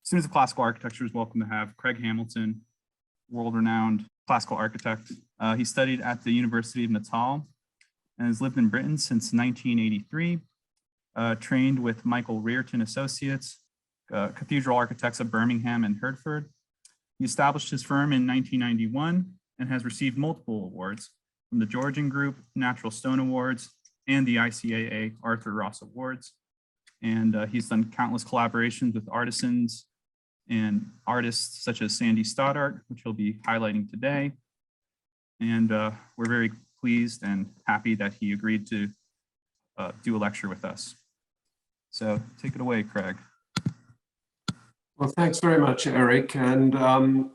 Students of classical architecture is welcome to have Craig Hamilton, world-renowned classical architect. He studied at the University of Natal and has lived in Britain since 1983, trained with Michael Rearton Associates, cathedral architects of Birmingham and Hertford. He established his firm in 1991 and has received multiple awards from the Georgian Group, Natural Stone Awards, and the ICAA Arthur Ross Awards. And he's done countless collaborations with artisans and artists such as Sandy Stoddart, which he'll be highlighting today. And we're very pleased and happy that he agreed to do a lecture with us. So take it away, Craig. Well, thanks very much, Eric, and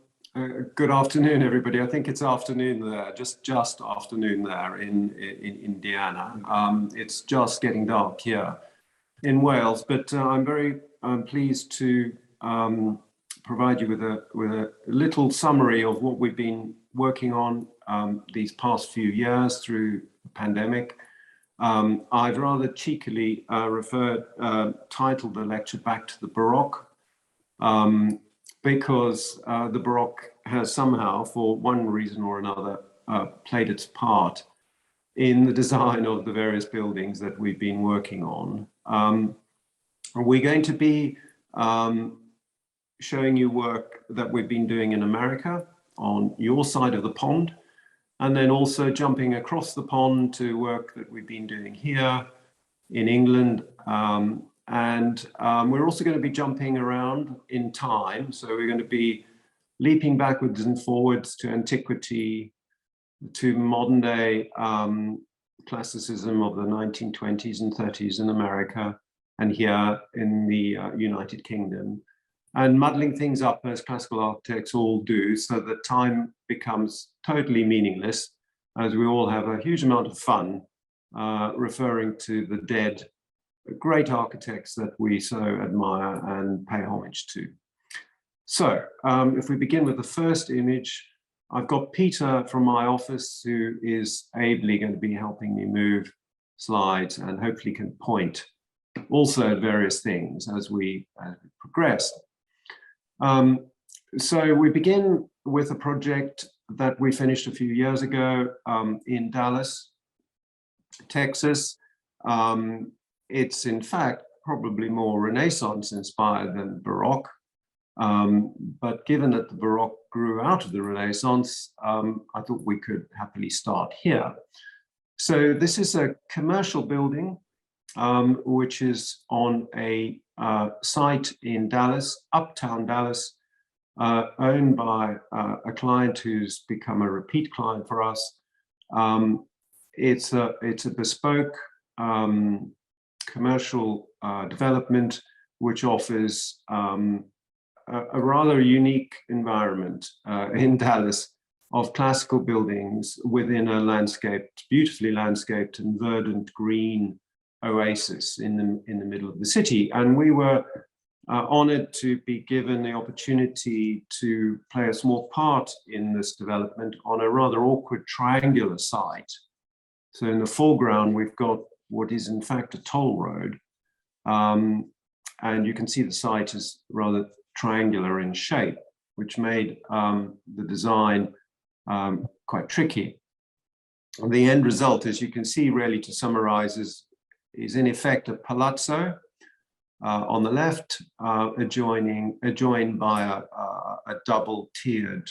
good afternoon, everybody. I think it's afternoon there, just afternoon there in Indiana. It's just getting dark here in Wales, but I'm very pleased to provide you with a little summary of what we've been working on these past few years through the pandemic. I've rather cheekily titled the lecture Back to the Baroque, because the Baroque has somehow, for one reason or another, played its part in the design of the various buildings that we've been working on. We're going to be showing you work that we've been doing in America on your side of the pond, and then also jumping across the pond to work that we've been doing here in England. And we're also going to be jumping around in time. So we're going to be leaping backwards and forwards to antiquity, to modern day classicism of the 1920s and 30s in America and here in the United Kingdom, and muddling things up as classical architects all do, so that time becomes totally meaningless as we all have a huge amount of fun referring to the dead great architects that we so admire and pay homage to. So if we begin with the first image, I've got Peter from my office who is ably going to be helping me move slides and hopefully can point also at various things as we progress. So we begin with a project that we finished a few years ago in Dallas, Texas. It's in fact probably more Renaissance inspired than Baroque, but given that the Baroque grew out of the Renaissance, I thought we could happily start here. So this is a commercial building which is on a site in Dallas, uptown Dallas, owned by a client who's become a repeat client for us. It's a bespoke commercial development which offers a rather unique environment in Dallas of classical buildings within a landscaped, beautifully landscaped and verdant green oasis in the middle of the city. And we were honored to be given the opportunity to play a small part in this development on a rather awkward triangular site. So in the foreground, we've got what is in fact a toll road. And you can see the site is rather triangular in shape, which made the design quite tricky. And the end result, as you can see, really to summarize, is in effect a palazzo on the left, adjoined by a double-tiered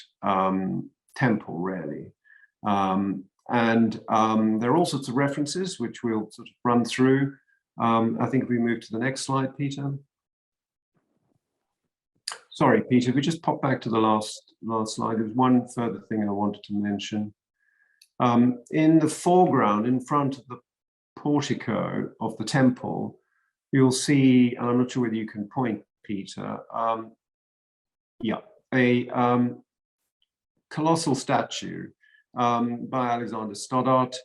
temple, really. And there are all sorts of references which we'll sort of run through. I think if we move to the next slide, Peter. Sorry, Peter, we just pop back to the last slide. There's one further thing I wanted to mention. In the foreground, in front of the portico of the temple, you'll see, and I'm not sure whether you can point, Peter, yeah, a colossal statue by Alexander Stoddart.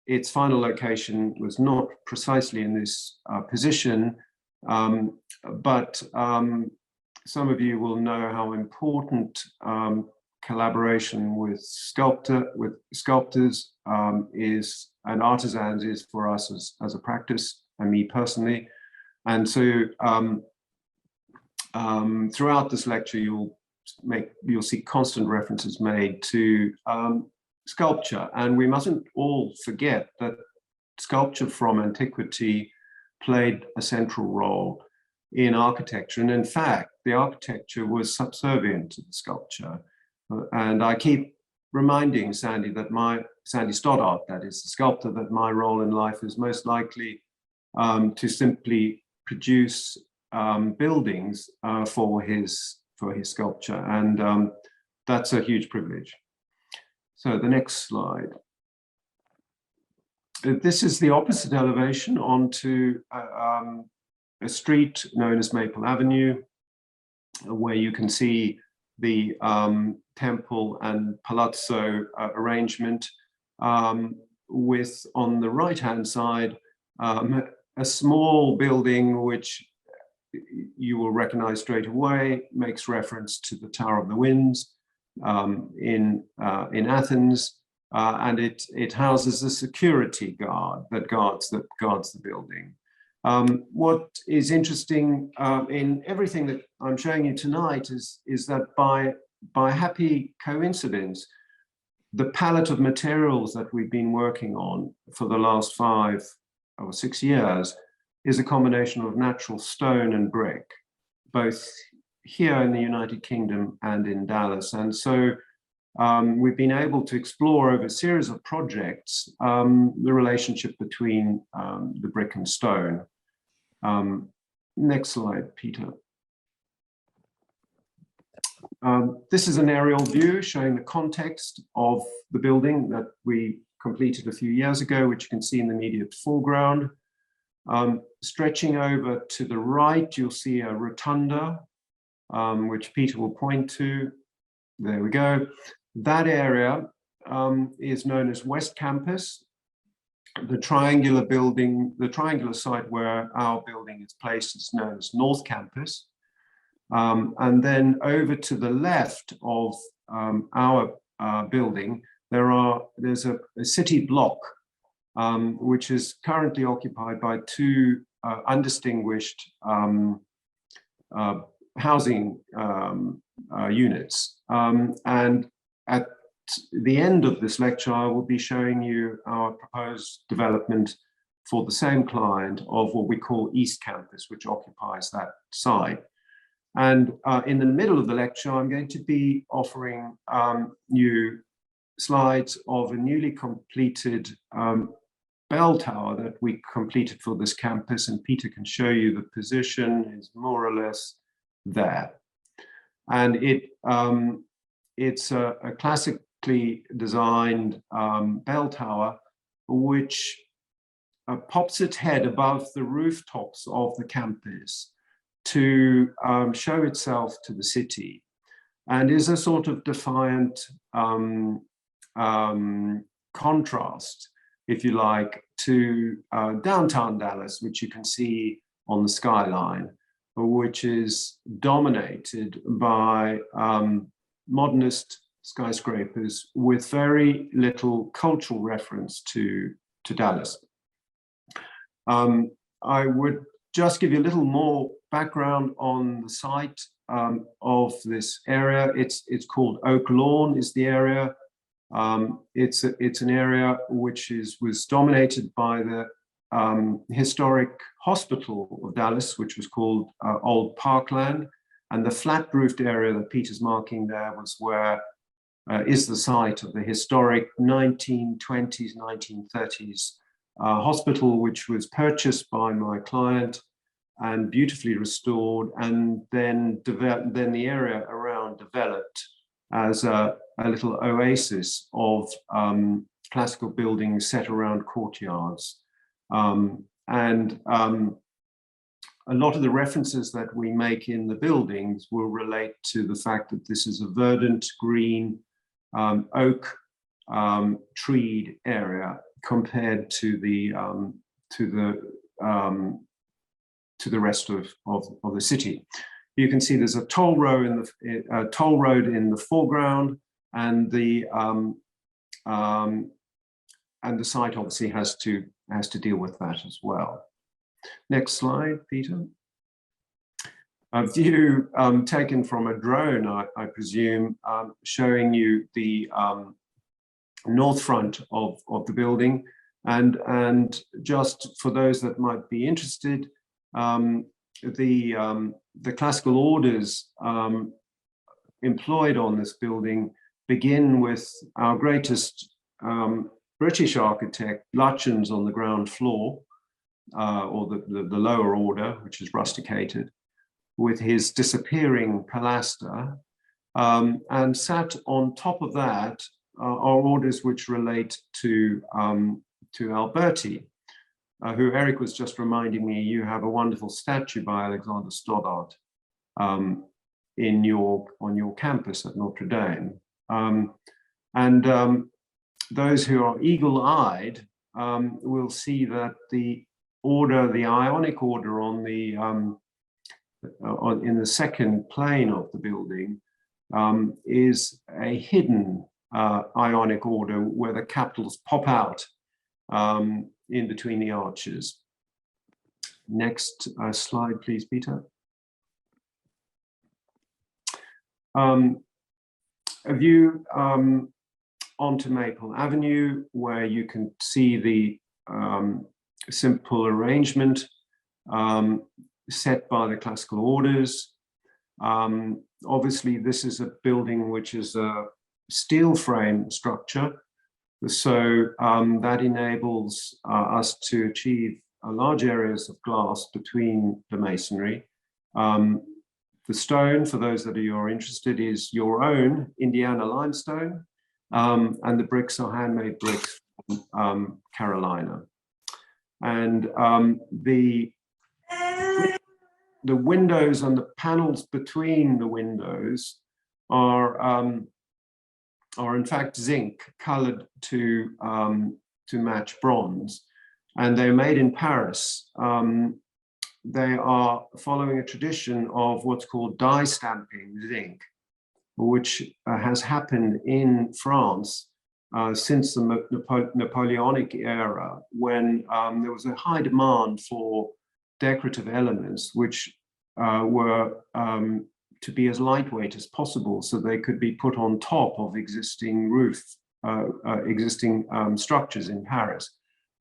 Its final location was not precisely in this position, but some of you will know how important collaboration with sculptors is, and artisans is for us as a practice, and me personally. And so throughout this lecture, you'll see constant references made to sculpture, and we mustn't all forget that sculpture from antiquity played a central role in architecture, and in fact, the architecture was subservient to the sculpture. And I keep reminding Sandy Stoddart, that is the sculptor, that my role in life is most likely to simply produce buildings for his sculpture, and that's a huge privilege. So the next slide. This is the opposite elevation onto a street known as Maple Avenue, where you can see the temple and palazzo arrangement, with, on the right-hand side, a small building which you will recognize straight away, makes reference to the Tower of the Winds in Athens, and it houses a security guard that guards the building. What is interesting in everything that I'm showing you tonight is that by happy coincidence, the palette of materials that we've been working on for the last 5 or 6 years is a combination of natural stone and brick, both here in the United Kingdom and in Dallas. And so we've been able to explore over a series of projects the relationship between the brick and stone. Next slide, Peter. This is an aerial view showing the context of the building that we completed a few years ago, which you can see in the immediate foreground. Stretching over to the right, you'll see a rotunda, which Peter will point to. There we go. That area is known as West Campus. The triangular building, the triangular site where our building is placed is known as North Campus. And then over to the left of our building, there's a city block, which is currently occupied by 2 undistinguished housing units. And at the end of this lecture, I will be showing you our proposed development for the same client of what we call East Campus, which occupies that site. And in the middle of the lecture, I'm going to be offering you slides of a newly completed bell tower that we completed for this campus, and Peter can show you the position is more or less there. And it's a classically designed bell tower, which pops its head above the rooftops of the campus to show itself to the city, and is a sort of defiant contrast, if you like, to downtown Dallas, which you can see on the skyline, which is dominated by modernist skyscrapers with very little cultural reference to Dallas. I would just give you a little more background on the site of this area. It's called Oak Lawn is the area. It's an area which was dominated by the historic hospital of Dallas, which was called Old Parkland, and the flat-roofed area that Peter's marking there was where is the site of the historic 1920s, 1930s hospital, which was purchased by my client and beautifully restored, and then the area around developed as a little oasis of classical buildings set around courtyards. A lot of the references that we make in the buildings will relate to the fact that this is a verdant, green, oak treed area compared to the rest of the city. You can see there's a toll road in the foreground, and the site obviously has to deal with that as well. Next slide, Peter. a view taken from a drone, I presume, showing you the north front of the building. And just for those that might be interested, the classical orders employed on this building begin with our greatest British architect, Lutyens, on the ground floor, or the lower order, which is rusticated, with his disappearing pilaster. And sat on top of that are orders which relate to Alberti, who Eric was just reminding me, you have a wonderful statue by Alexander Stoddart on your campus at Notre Dame. Those who are eagle-eyed will see that the Ionic order in the second plane of the building is a hidden Ionic order where the capitals pop out in between the arches. Next slide, please, Peter. A view onto Maple Avenue, where you can see the simple arrangement set by the classical orders. Obviously, this is a building which is a steel frame structure, so that enables us to achieve large areas of glass between the masonry. The stone, for those that are interested, is your own Indiana limestone, and the bricks are handmade bricks from Carolina. And the windows and the panels between the windows are in fact zinc, colored to match bronze, and they're made in Paris. They are following a tradition of what's called dye stamping zinc, which has happened in France since the Napoleonic era, when there was a high demand for decorative elements which were to be as lightweight as possible, so they could be put on top of existing structures in Paris.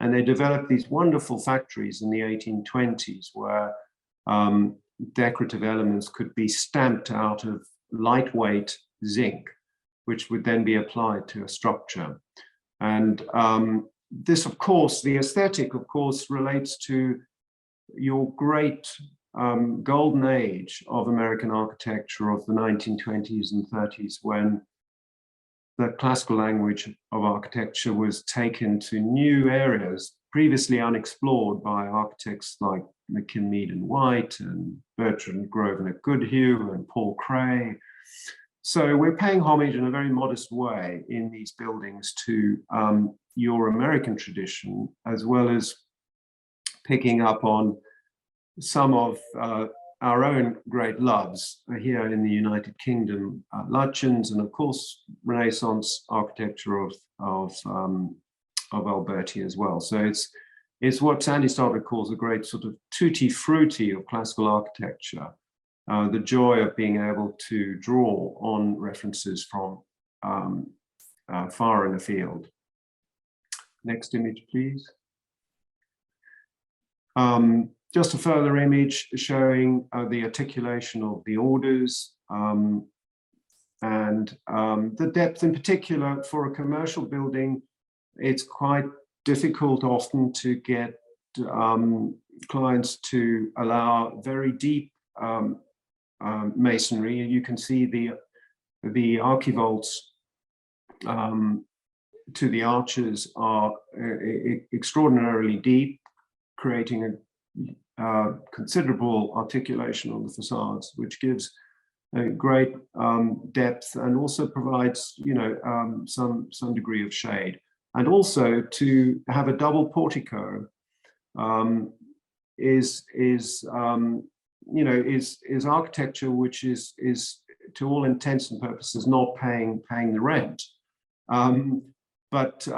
And they developed these wonderful factories in the 1820s where decorative elements could be stamped out of lightweight zinc, which would then be applied to a structure. And this, of course, the aesthetic, of course, relates to your great golden age of American architecture of the 1920s and 30s, when the classical language of architecture was taken to new areas previously unexplored by architects like McKim, Mead and White and Bertrand Grosvenor Goodhue and Paul Cray. So we're paying homage in a very modest way in these buildings to your American tradition, as well as picking up on some of our own great loves here in the United Kingdom, Lutyens, and of course Renaissance architecture of Alberti as well. So it's what Sandy Stoddard calls a great sort of tutti frutti of classical architecture, the joy of being able to draw on references from far and afield. Next image, please. Just a further image showing the articulation of the orders and the depth in particular for a commercial building. It's quite difficult often to get clients to allow very deep masonry. You can see the archivolts to the arches are extraordinarily deep, creating a considerable articulation on the facades, which gives a great depth and also provides, some degree of shade. And also to have a double portico is architecture which is to all intents and purposes not paying the rent. But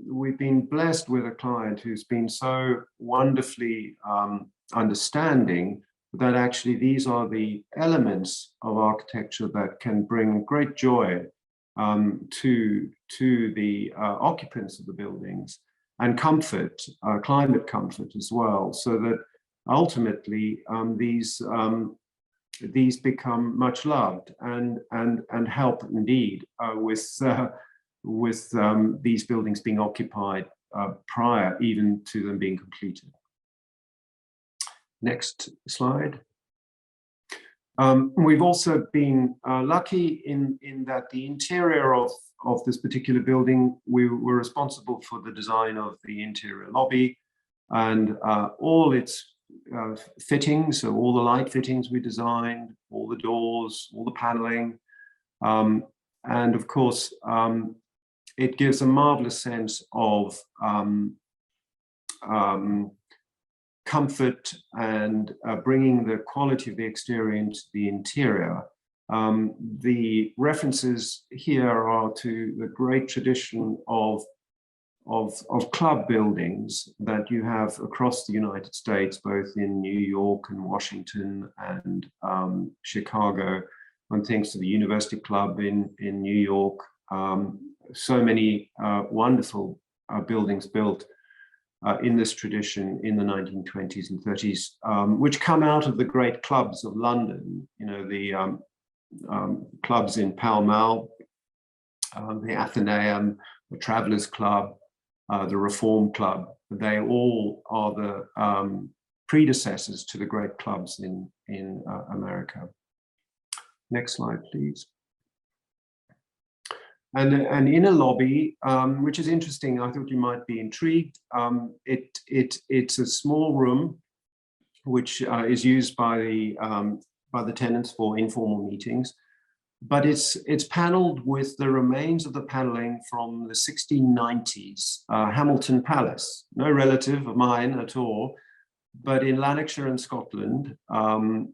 we've been blessed with a client who's been so wonderfully understanding that actually these are the elements of architecture that can bring great joy to the occupants of the buildings, and comfort, climate comfort as well, so that ultimately these become much loved and help indeed with these buildings being occupied prior even to them being completed. Next slide. We've also been lucky in that the interior of this particular building, we were responsible for the design of the interior lobby and all its fittings, so all the light fittings we designed, all the doors, all the paneling, and of course it gives a marvelous sense of comfort and bringing the quality of the exterior into the interior. The references here are to the great tradition of club buildings that you have across the United States, both in New York and Washington and Chicago, one thinks of the University Club in New York. So many wonderful buildings built in this tradition in the 1920s and 30s, which come out of the great clubs of London, you know, the clubs in Pall Mall, the Athenaeum, the Travelers Club, the Reform Club. They all are the predecessors to the great clubs in America. Next slide, please. And in a lobby, which is interesting, I thought you might be intrigued. It's a small room which is used by the tenants for informal meetings, but it's paneled with the remains of the paneling from the 1690s Hamilton Palace. No relative of mine at all, but in Lanarkshire in Scotland. It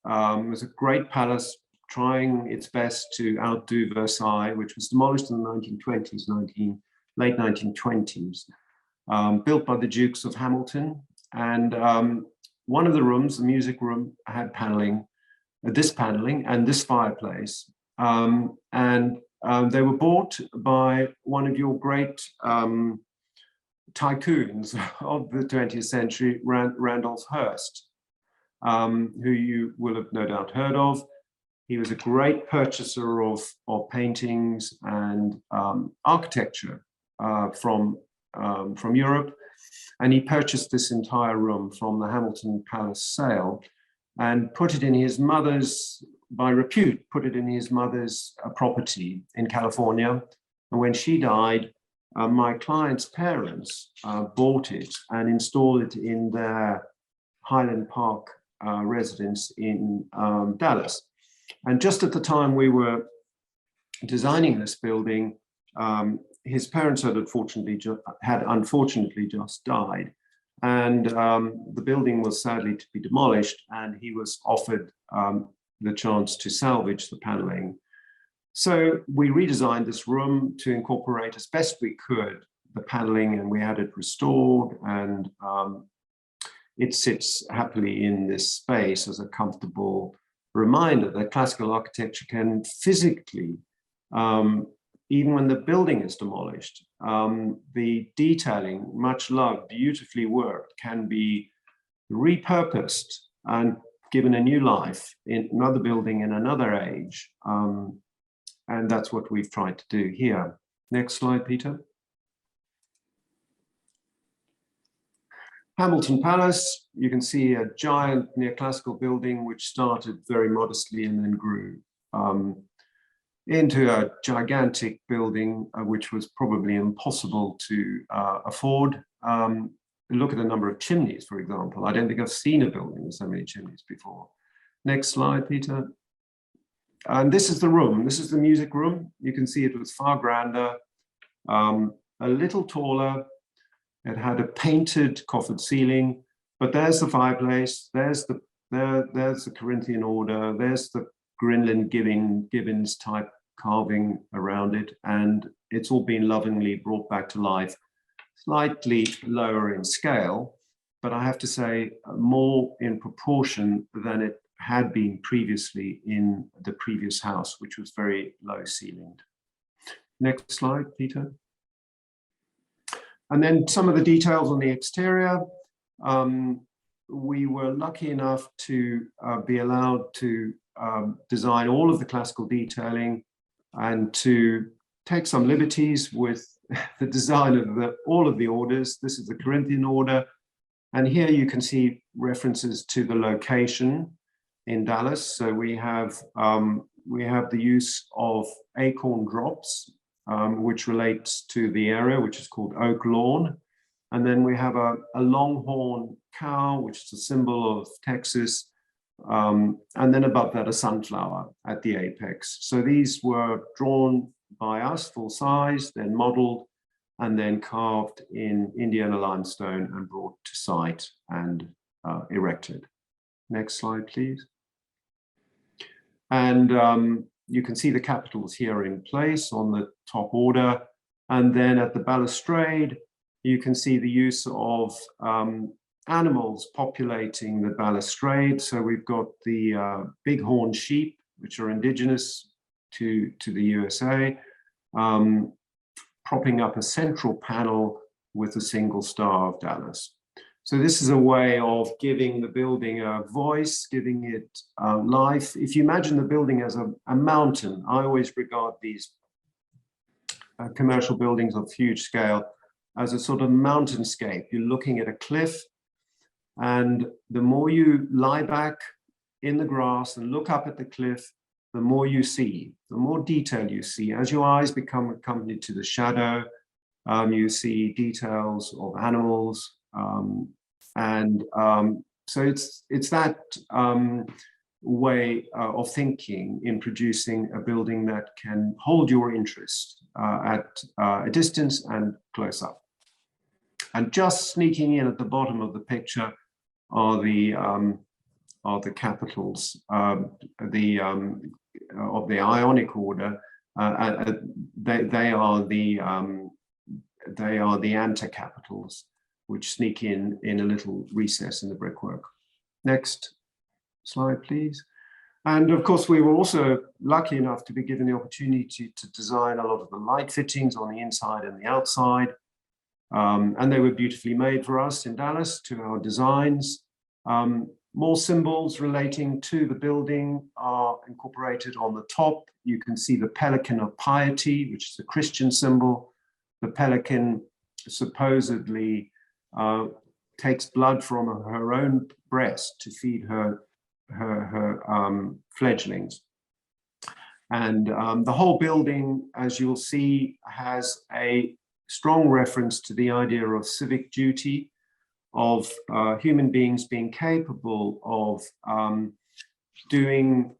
was a great palace trying its best to outdo Versailles, which was demolished in the 1920s, late 1920s, built by the Dukes of Hamilton. And one of the rooms, the music room, had paneling, this paneling and this fireplace. And they were bought by one of your great tycoons of the 20th century, Randolph Hearst, who you will have no doubt heard of. He was a great purchaser of paintings and architecture from Europe. And he purchased this entire room from the Hamilton Palace sale and put it in his mother's, by repute, put it in his mother's property in California. And when she died, my client's parents bought it and installed it in their Highland Park residence in Dallas. And just at the time we were designing this building, his parents had unfortunately just died. And the building was sadly to be demolished, and he was offered the chance to salvage the paneling. So we redesigned this room to incorporate as best we could the paneling, and we had it restored, and it sits happily in this space as a comfortable reminder that classical architecture can physically, even when the building is demolished, the detailing, much loved, beautifully worked, can be repurposed and given a new life in another building in another age. And that's what we've tried to do here. Next slide, Peter. Hamilton Palace, you can see a giant neoclassical building which started very modestly and then grew into a gigantic building which was probably impossible to afford. Look at the number of chimneys, for example. I don't think I've seen a building with so many chimneys before. Next slide, Peter. And this is the room. This is the music room. You can see it was far grander, a little taller. It had a painted coffered ceiling, but there's the fireplace. There's the Corinthian order. There's the Grinland Gibbons type carving around it, and it's all been lovingly brought back to life, slightly lower in scale, but I have to say more in proportion than it had been previously in the previous house, which was very low ceilinged. Next slide, Peter. And then some of the details on the exterior. We were lucky enough to be allowed to design all of the classical detailing and to take some liberties with the design of all of the orders. This is the Corinthian order. And here you can see references to the location in Dallas. So we have the use of acorn drops, which relates to the area, which is called Oak Lawn. And then we have a longhorn cow, which is a symbol of Texas. And then above that, a sunflower at the apex. So these were drawn by us full size, then modeled, and then carved in Indiana limestone and brought to site and erected. Next slide, please. And you can see the capitals here in place on the top order. And then at the balustrade, you can see the use of animals populating the balustrade. So we've got the bighorn sheep, which are indigenous to the USA, propping up a central panel with a single star of Dallas. So this is a way of giving the building a voice, giving it life. If you imagine the building as a mountain, I always regard these commercial buildings of huge scale as a sort of mountainscape. You're looking at a cliff, and the more you lie back in the grass and look up at the cliff, the more you see, the more detail you see. As your eyes become accompanied to the shadow, you see details of animals. So it's that way of thinking in producing a building that can hold your interest at a distance and close up. And just sneaking in at the bottom of the picture are the capitals of the Ionic order. They are the anti-capitals, which sneak in a little recess in the brickwork. Next slide, please. And of course, we were also lucky enough to be given the opportunity to design a lot of the light fittings on the inside and the outside. And they were beautifully made for us in Dallas to our designs. More symbols relating to the building are incorporated on the top. You can see the pelican of piety, which is a Christian symbol. The pelican supposedly takes blood from her own breast to feed her fledglings. And the whole building, as you'll see, has a strong reference to the idea of civic duty, of human beings being capable of doing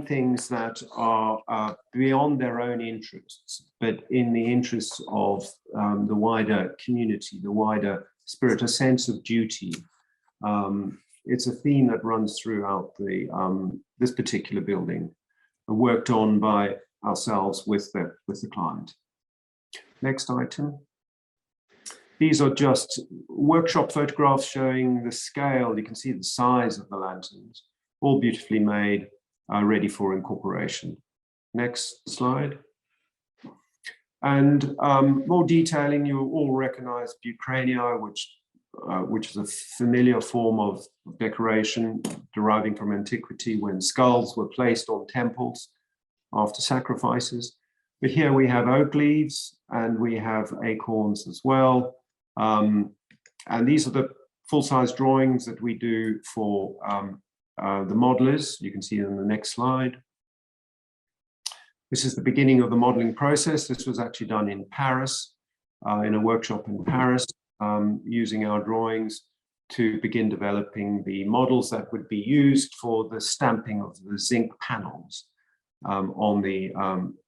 things that are beyond their own interests, but in the interests of the wider community, the wider spirit, a sense of duty. It's a theme that runs throughout this particular building, worked on by ourselves with the client. Next item. These are just workshop photographs showing the scale. You can see the size of the lanterns, all beautifully made, ready for incorporation. Next slide. And more detailing, you all recognize bucrania, which is a familiar form of decoration deriving from antiquity when skulls were placed on temples after sacrifices. But here we have oak leaves and we have acorns as well. And these are the full-size drawings that we do for the modelers. You can see in the next slide. This is the beginning of the modeling process. This was actually done in Paris, in a workshop in Paris, using our drawings to begin developing the models that would be used for the stamping of the zinc panels on the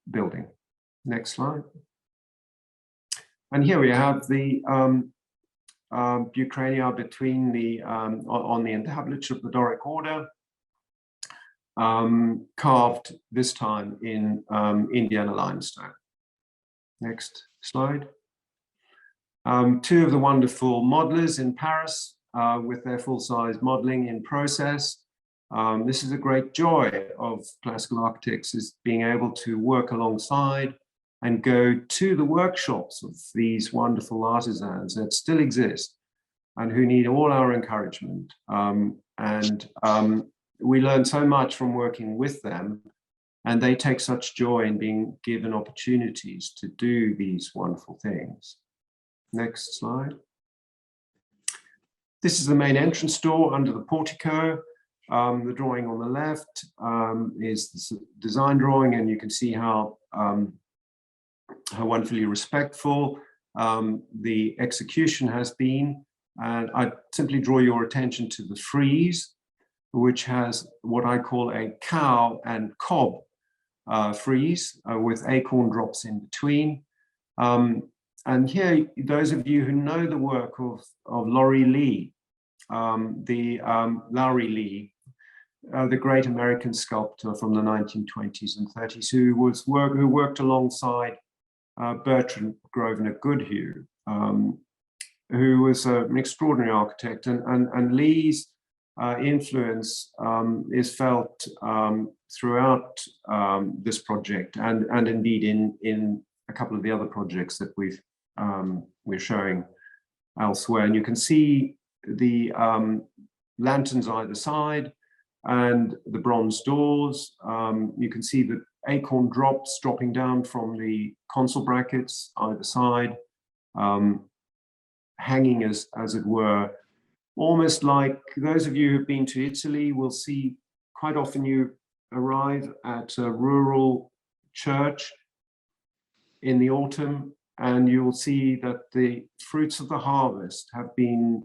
building. Next slide. And here we have the bucrania between the on the entablature of the Doric order, carved this time in Indiana limestone. Next slide. Two of the wonderful modelers in Paris with their full-size modeling in process. This is a great joy of classical architects, is being able to work alongside and go to the workshops of these wonderful artisans that still exist and who need all our encouragement. We learn so much from working with them, and they take such joy in being given opportunities to do these wonderful things. Next slide. This is the main entrance door under the portico. The drawing on the left is the design drawing, and you can see how wonderfully respectful the execution has been. And I simply draw your attention to the frieze, which has what I call a cow and cob frieze with acorn drops in between. And here, those of you who know the work of Laurie Lee, Laurie Lee, the great American sculptor from the 1920s and 30s, who worked alongside Bertrand Grosvenor Goodhue, who was an extraordinary architect, and Lee's influence is felt throughout this project, and indeed in a couple of the other projects that we're showing elsewhere. And you can see the lanterns either side and the bronze doors. You can see the acorn drops dropping down from the console brackets either side, hanging as it were, almost like those of you who've been to Italy will see quite often you arrive at a rural church in the autumn, and you'll see that the fruits of the harvest have been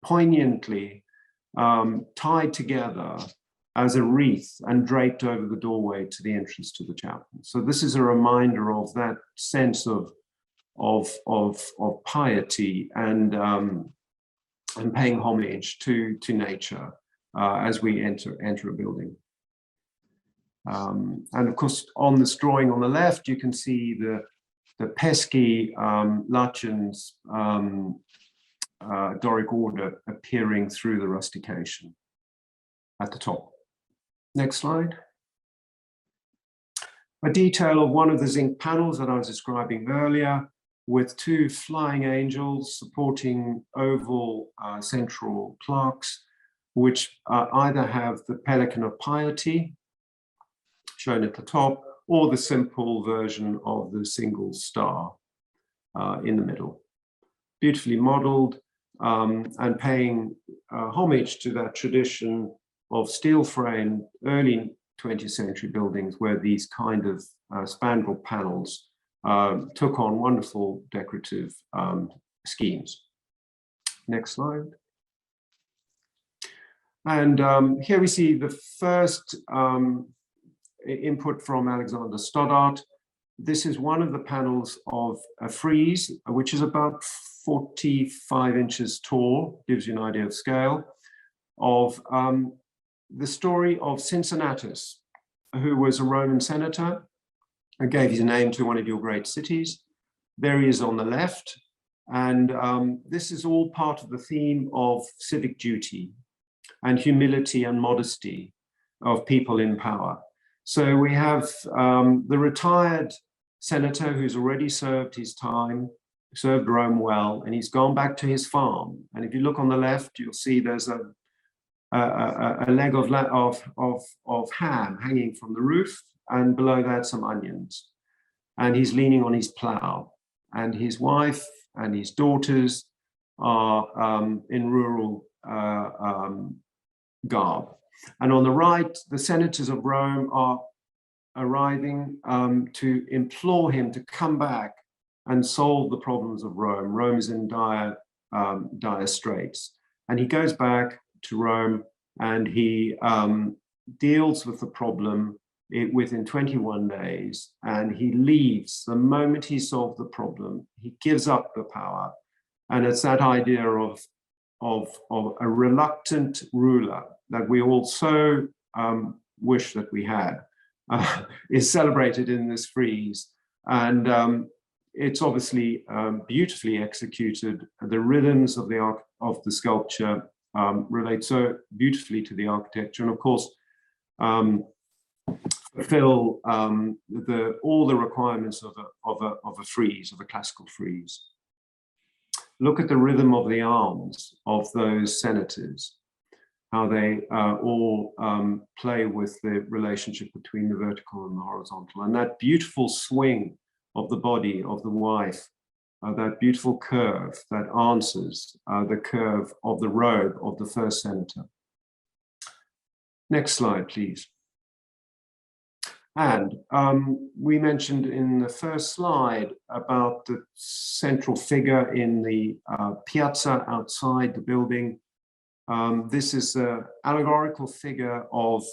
poignantly tied together as a wreath and draped over the doorway to the entrance to the chapel. So this is a reminder of that sense of piety and paying homage to nature as we enter a building. And of course, on this drawing on the left, you can see the pesky Lutyens Doric order appearing through the rustication at the top. Next slide. A detail of one of the zinc panels that I was describing earlier, with two flying angels supporting oval central plaques, which either have the Pelican of Piety, shown at the top, or the simple version of the single star in the middle. Beautifully modeled and paying homage to that tradition of steel frame early 20th century buildings where these kind of spandrel panels took on wonderful decorative schemes. Next slide. And here we see the first input from Alexander Stoddart. This is one of the panels of a frieze, which is about 45 inches tall, gives you an idea of scale, of the story of Cincinnatus, who was a Roman senator and gave his name to one of your great cities. There he is on the left. And this is all part of the theme of civic duty and humility and modesty of people in power. So we have the retired senator who's already served his time, served Rome well, and he's gone back to his farm. And if you look on the left, you'll see there's a leg of ham hanging from the roof, and below that some onions. And he's leaning on his plow. And his wife and his daughters are in rural garb. And on the right, the senators of Rome are arriving to implore him to come back and solve the problems of Rome. Rome is in dire straits. And he goes back to Rome and he deals with the problem within 21 days, and he leaves the moment he solved the problem. He gives up the power, and it's that idea of a reluctant ruler that we all so wish that we had is celebrated in this frieze. And it's obviously beautifully executed. The rhythms of the sculpture relate so beautifully to the architecture, and of course fulfill all the requirements of a frieze, of a classical frieze. Look at the rhythm of the arms of those senators, how they all play with the relationship between the vertical and the horizontal, and that beautiful swing of the body of the wife, that beautiful curve that answers the curve of the robe of the first senator. Next slide, please. And we mentioned in the first slide about the central figure in the piazza outside the building. This is an allegorical figure of,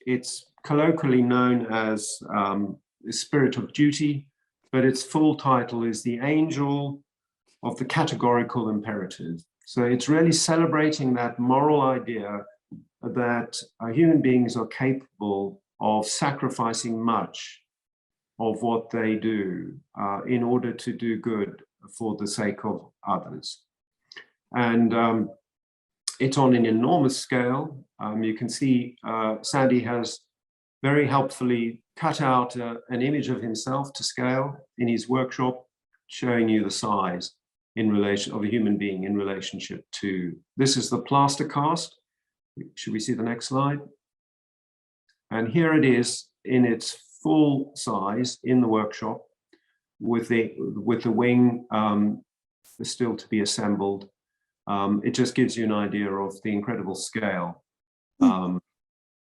it's colloquially known as the Spirit of Duty, but its full title is the Angel of the Categorical Imperative. So it's really celebrating that moral idea that human beings are capable of sacrificing much of what they do in order to do good for the sake of others. And it's on an enormous scale. You can see Sandy has very helpfully cut out an image of himself to scale in his workshop, showing you the size in relation of a human being in relationship to, this is the plaster cast. Should we see the next slide? And here it is in its full size in the workshop with the wing still to be assembled. It just gives you an idea of the incredible scale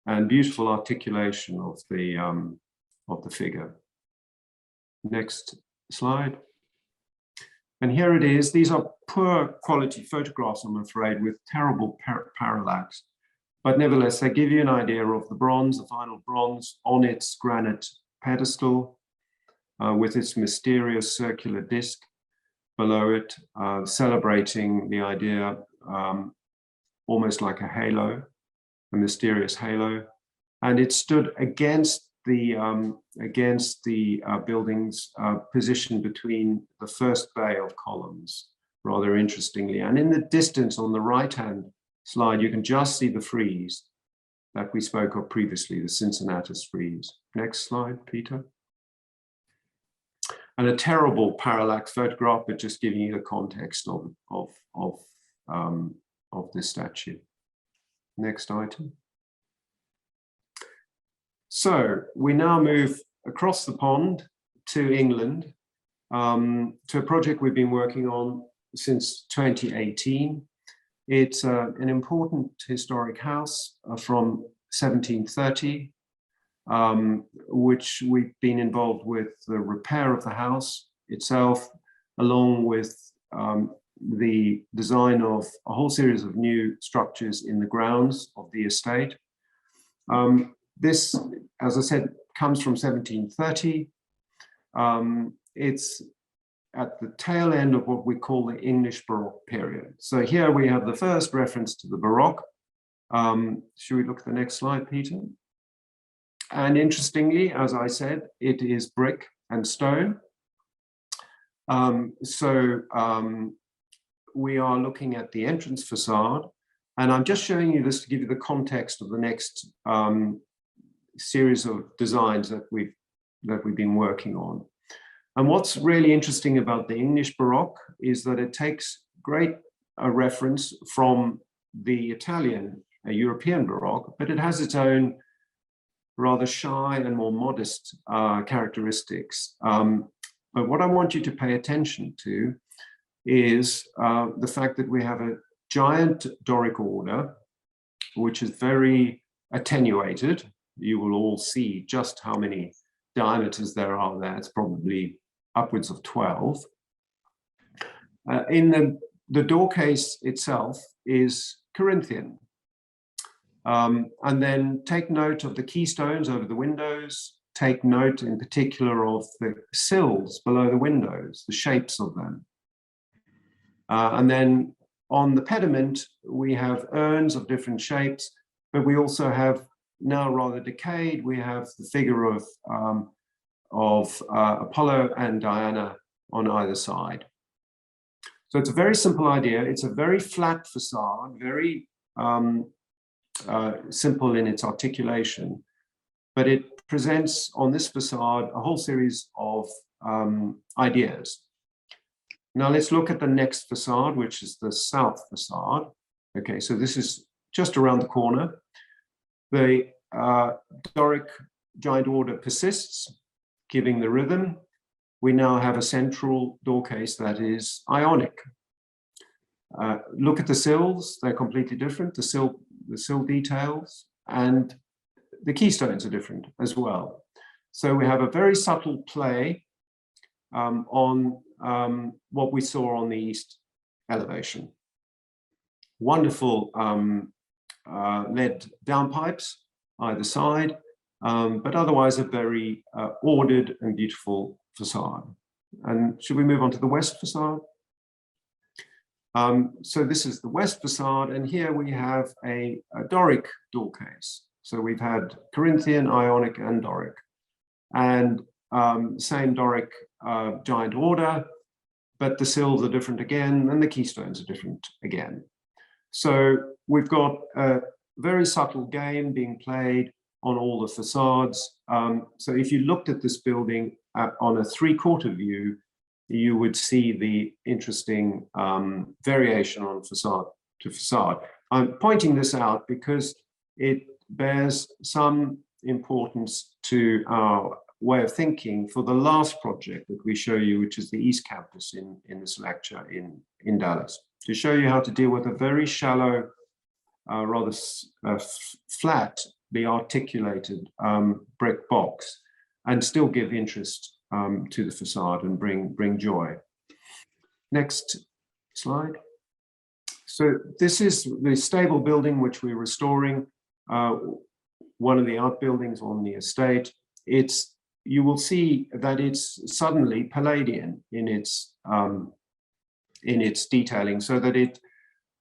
and beautiful articulation of the figure. Next slide. And here it is. These are poor quality photographs, I'm afraid, with terrible parallax. But nevertheless, they give you an idea of the bronze, the final bronze on its granite pedestal with its mysterious circular disc below it, celebrating the idea almost like a halo, a mysterious halo. And it stood against the building's position between the first bay of columns, rather interestingly. And in the distance on the right-hand slide, you can just see the frieze that we spoke of previously, the Cincinnatus frieze. Next slide, Peter. And a terrible parallax photograph, but just giving you the context of this statue. Next item. So we now move across the pond to England, to a project we've been working on since 2018. It's an important historic house from 1730, which we've been involved with the repair of the house itself, along with the design of a whole series of new structures in the grounds of the estate. This, as I said, comes from 1730. It's at the tail end of what we call the English Baroque period. So here we have the first reference to the Baroque. Should we look at the next slide, Peter? And interestingly, as I said, it is brick and stone. We are looking at the entrance facade, and I'm just showing you this to give you the context of the next series of designs that we've been working on. And what's really interesting about the English Baroque is that it takes great reference from the Italian, European Baroque, but it has its own rather shy and more modest characteristics. But what I want you to pay attention to is the fact that we have a giant Doric order, which is very attenuated. You will all see just how many diameters there are there. It's probably upwards of 12. In the door case itself is Corinthian. And then take note of the keystones over the windows. Take note in particular of the sills below the windows, the shapes of them. And then on the pediment, we have urns of different shapes, but we also have, now rather decayed, we have the figure of Apollo and Diana on either side. So it's a very simple idea. It's a very flat facade, very simple in its articulation, but it presents on this facade a whole series of ideas. Now let's look at the next facade, which is the south facade. Okay, so this is just around the corner. The Doric giant order persists, giving the rhythm. We now have a central door case that is Ionic. Look at the sills, they're completely different. The sill details and the keystones are different as well. So we have a very subtle play on what we saw on the east elevation. Wonderful lead downpipes either side, but otherwise a very ordered and beautiful facade. And should we move on to the west facade? So this is the west facade, and here we have a Doric door case. So we've had Corinthian, Ionic, and Doric, and same Doric giant order, but the sills are different again, and the keystones are different again. So we've got a very subtle game being played on all the facades. So if you looked at this building on a three-quarter view, you would see the interesting variation on facade to facade. I'm pointing this out because it bears some importance to our way of thinking for the last project that we show you, which is the East Campus in this lecture in Dallas, to show you how to deal with a very shallow, rather flatly articulated brick box and still give interest to the facade and bring joy. Next slide. So this is the stable building which we're restoring, one of the outbuildings on the estate. You will see that it's suddenly Palladian in its detailing, so that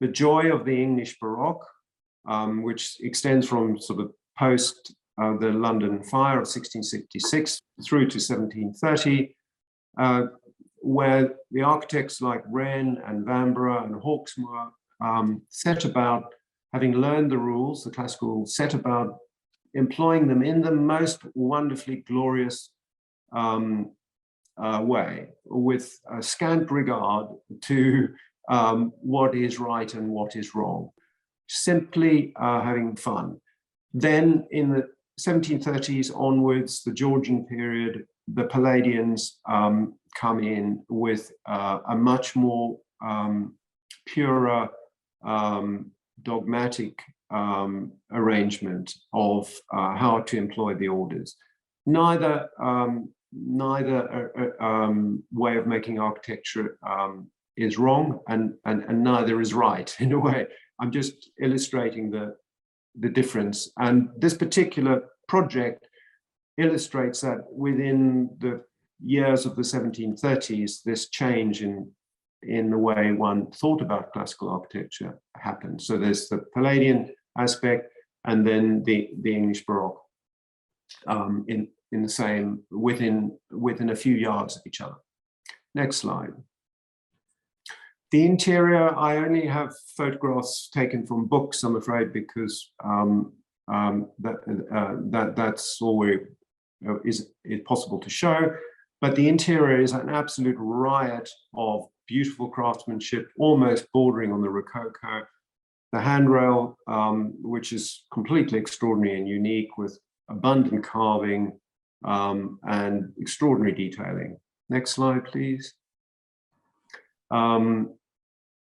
the joy of the English Baroque, which extends from sort of post the London fire of 1666 through to 1730, where the architects like Wren and Vanbrugh and Hawksmoor set about, having learned the rules, the classical rules, set about employing them in the most wonderfully glorious way, with scant regard to what is right and what is wrong, simply having fun. Then in the 1730s onwards, the Georgian period, the Palladians come in with a much more purer, dogmatic arrangement of how to employ the orders. Neither way of making architecture is wrong, and neither is right in a way. I'm just illustrating the difference. And this particular project illustrates that within the years of the 1730s, this change in the way one thought about classical architecture happened. So there's the Palladian aspect, and then the English Baroque in the same, within a few yards of each other. Next slide. The interior, I only have photographs taken from books, I'm afraid, because that's all is possible to show. But the interior is an absolute riot of beautiful craftsmanship, almost bordering on the Rococo. The handrail, which is completely extraordinary and unique, with abundant carving and extraordinary detailing. Next slide, please.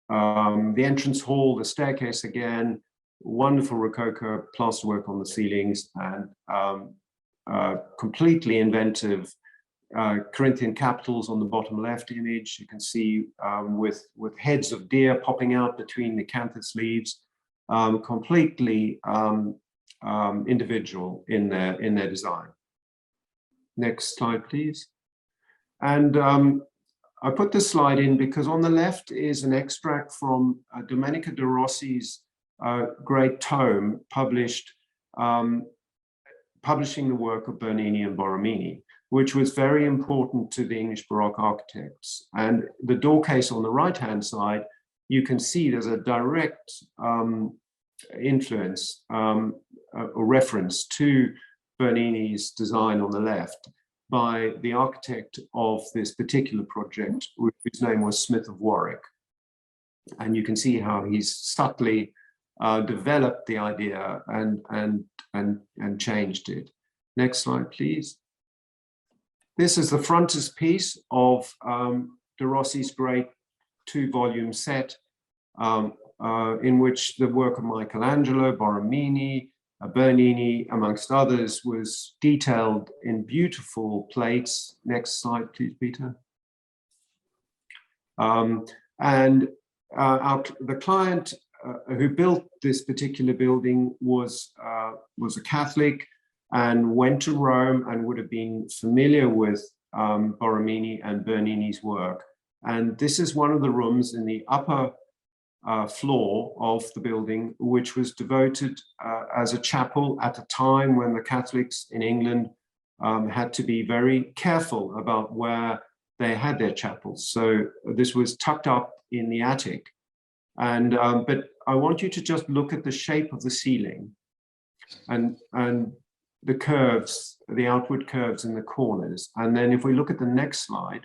The entrance hall, the staircase again, wonderful Rococo plasterwork on the ceilings, and completely inventive Corinthian capitals on the bottom left image. You can see with heads of deer popping out between the canthus leaves, completely individual in their design. Next slide, please. And I put this slide in because on the left is an extract from Domenico de Rossi's great tome publishing the work of Bernini and Borromini. which was very important to the English Baroque architects. And the door case on the right-hand side, you can see there's a direct influence or reference to Bernini's design on the left by the architect of this particular project, whose name was Smith of Warwick. And you can see how he's subtly developed the idea and changed it. Next slide, please. This is the frontispiece of de Rossi's great 2-volume set, in which the work of Michelangelo, Borromini, Bernini, amongst others, was detailed in beautiful plates. Next slide, please, Peter. The client who built this particular building was a Catholic and went to Rome and would have been familiar with Borromini and Bernini's work. And this is one of the rooms in the upper floor of the building, which was devoted as a chapel at a time when the Catholics in England had to be very careful about where they had their chapels. So this was tucked up in the attic. And but I want you to just look at the shape of the ceiling and the curves, the outward curves in the corners. And then if we look at the next slide,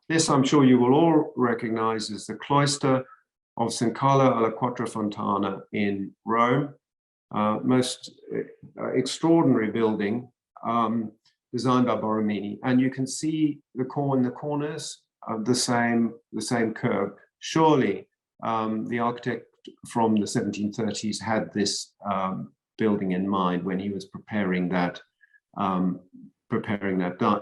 this I'm sure you will all recognize as the cloister of St. Carlo alla Quattrofontana in Rome. Most extraordinary building designed by Borromini. And you can see the corners of the same curve. Surely the architect from the 1730s had this building in mind when he was preparing that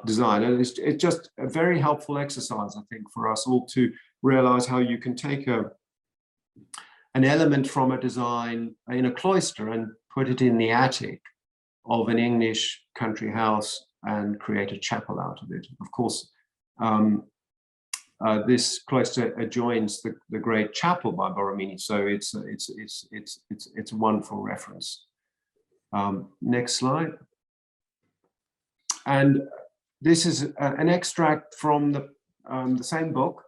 design. And it's just a very helpful exercise, I think, for us all to realize how you can take an element from a design in a cloister and put it in the attic of an English country house and create a chapel out of it. Of course, this cloister adjoins the great chapel by Borromini, so it's a wonderful reference. Next slide. And this is an extract from the same book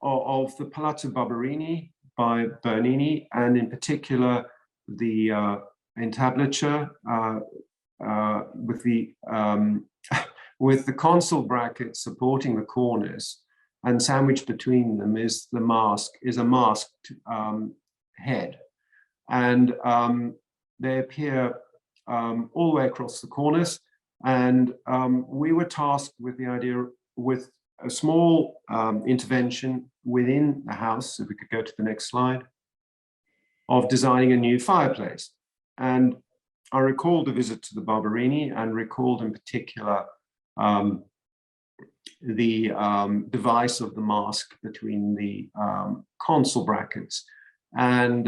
of the Palazzo Barberini by Bernini, and in particular the entablature with the console bracket supporting the corners, and sandwiched between them is a masked head, and they appear all the way across the corners. And we were tasked with the idea, with a small intervention within the house, if we could go to the next slide, of designing a new fireplace. And I recalled a visit to the Barberini and recalled in particular the device of the mask between the console brackets. And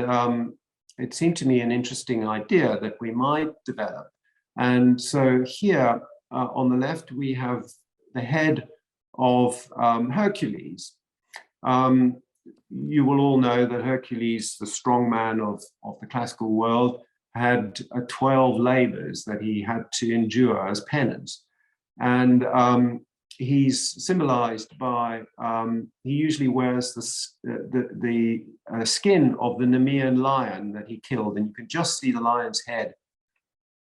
it seemed to me an interesting idea that we might develop. And so here on the left, we have the head of Hercules. You will all know that Hercules, the strong man of the classical world, had 12 labors that he had to endure as penance. And he's symbolized by, he usually wears the skin of the Nemean lion that he killed, and you can just see the lion's head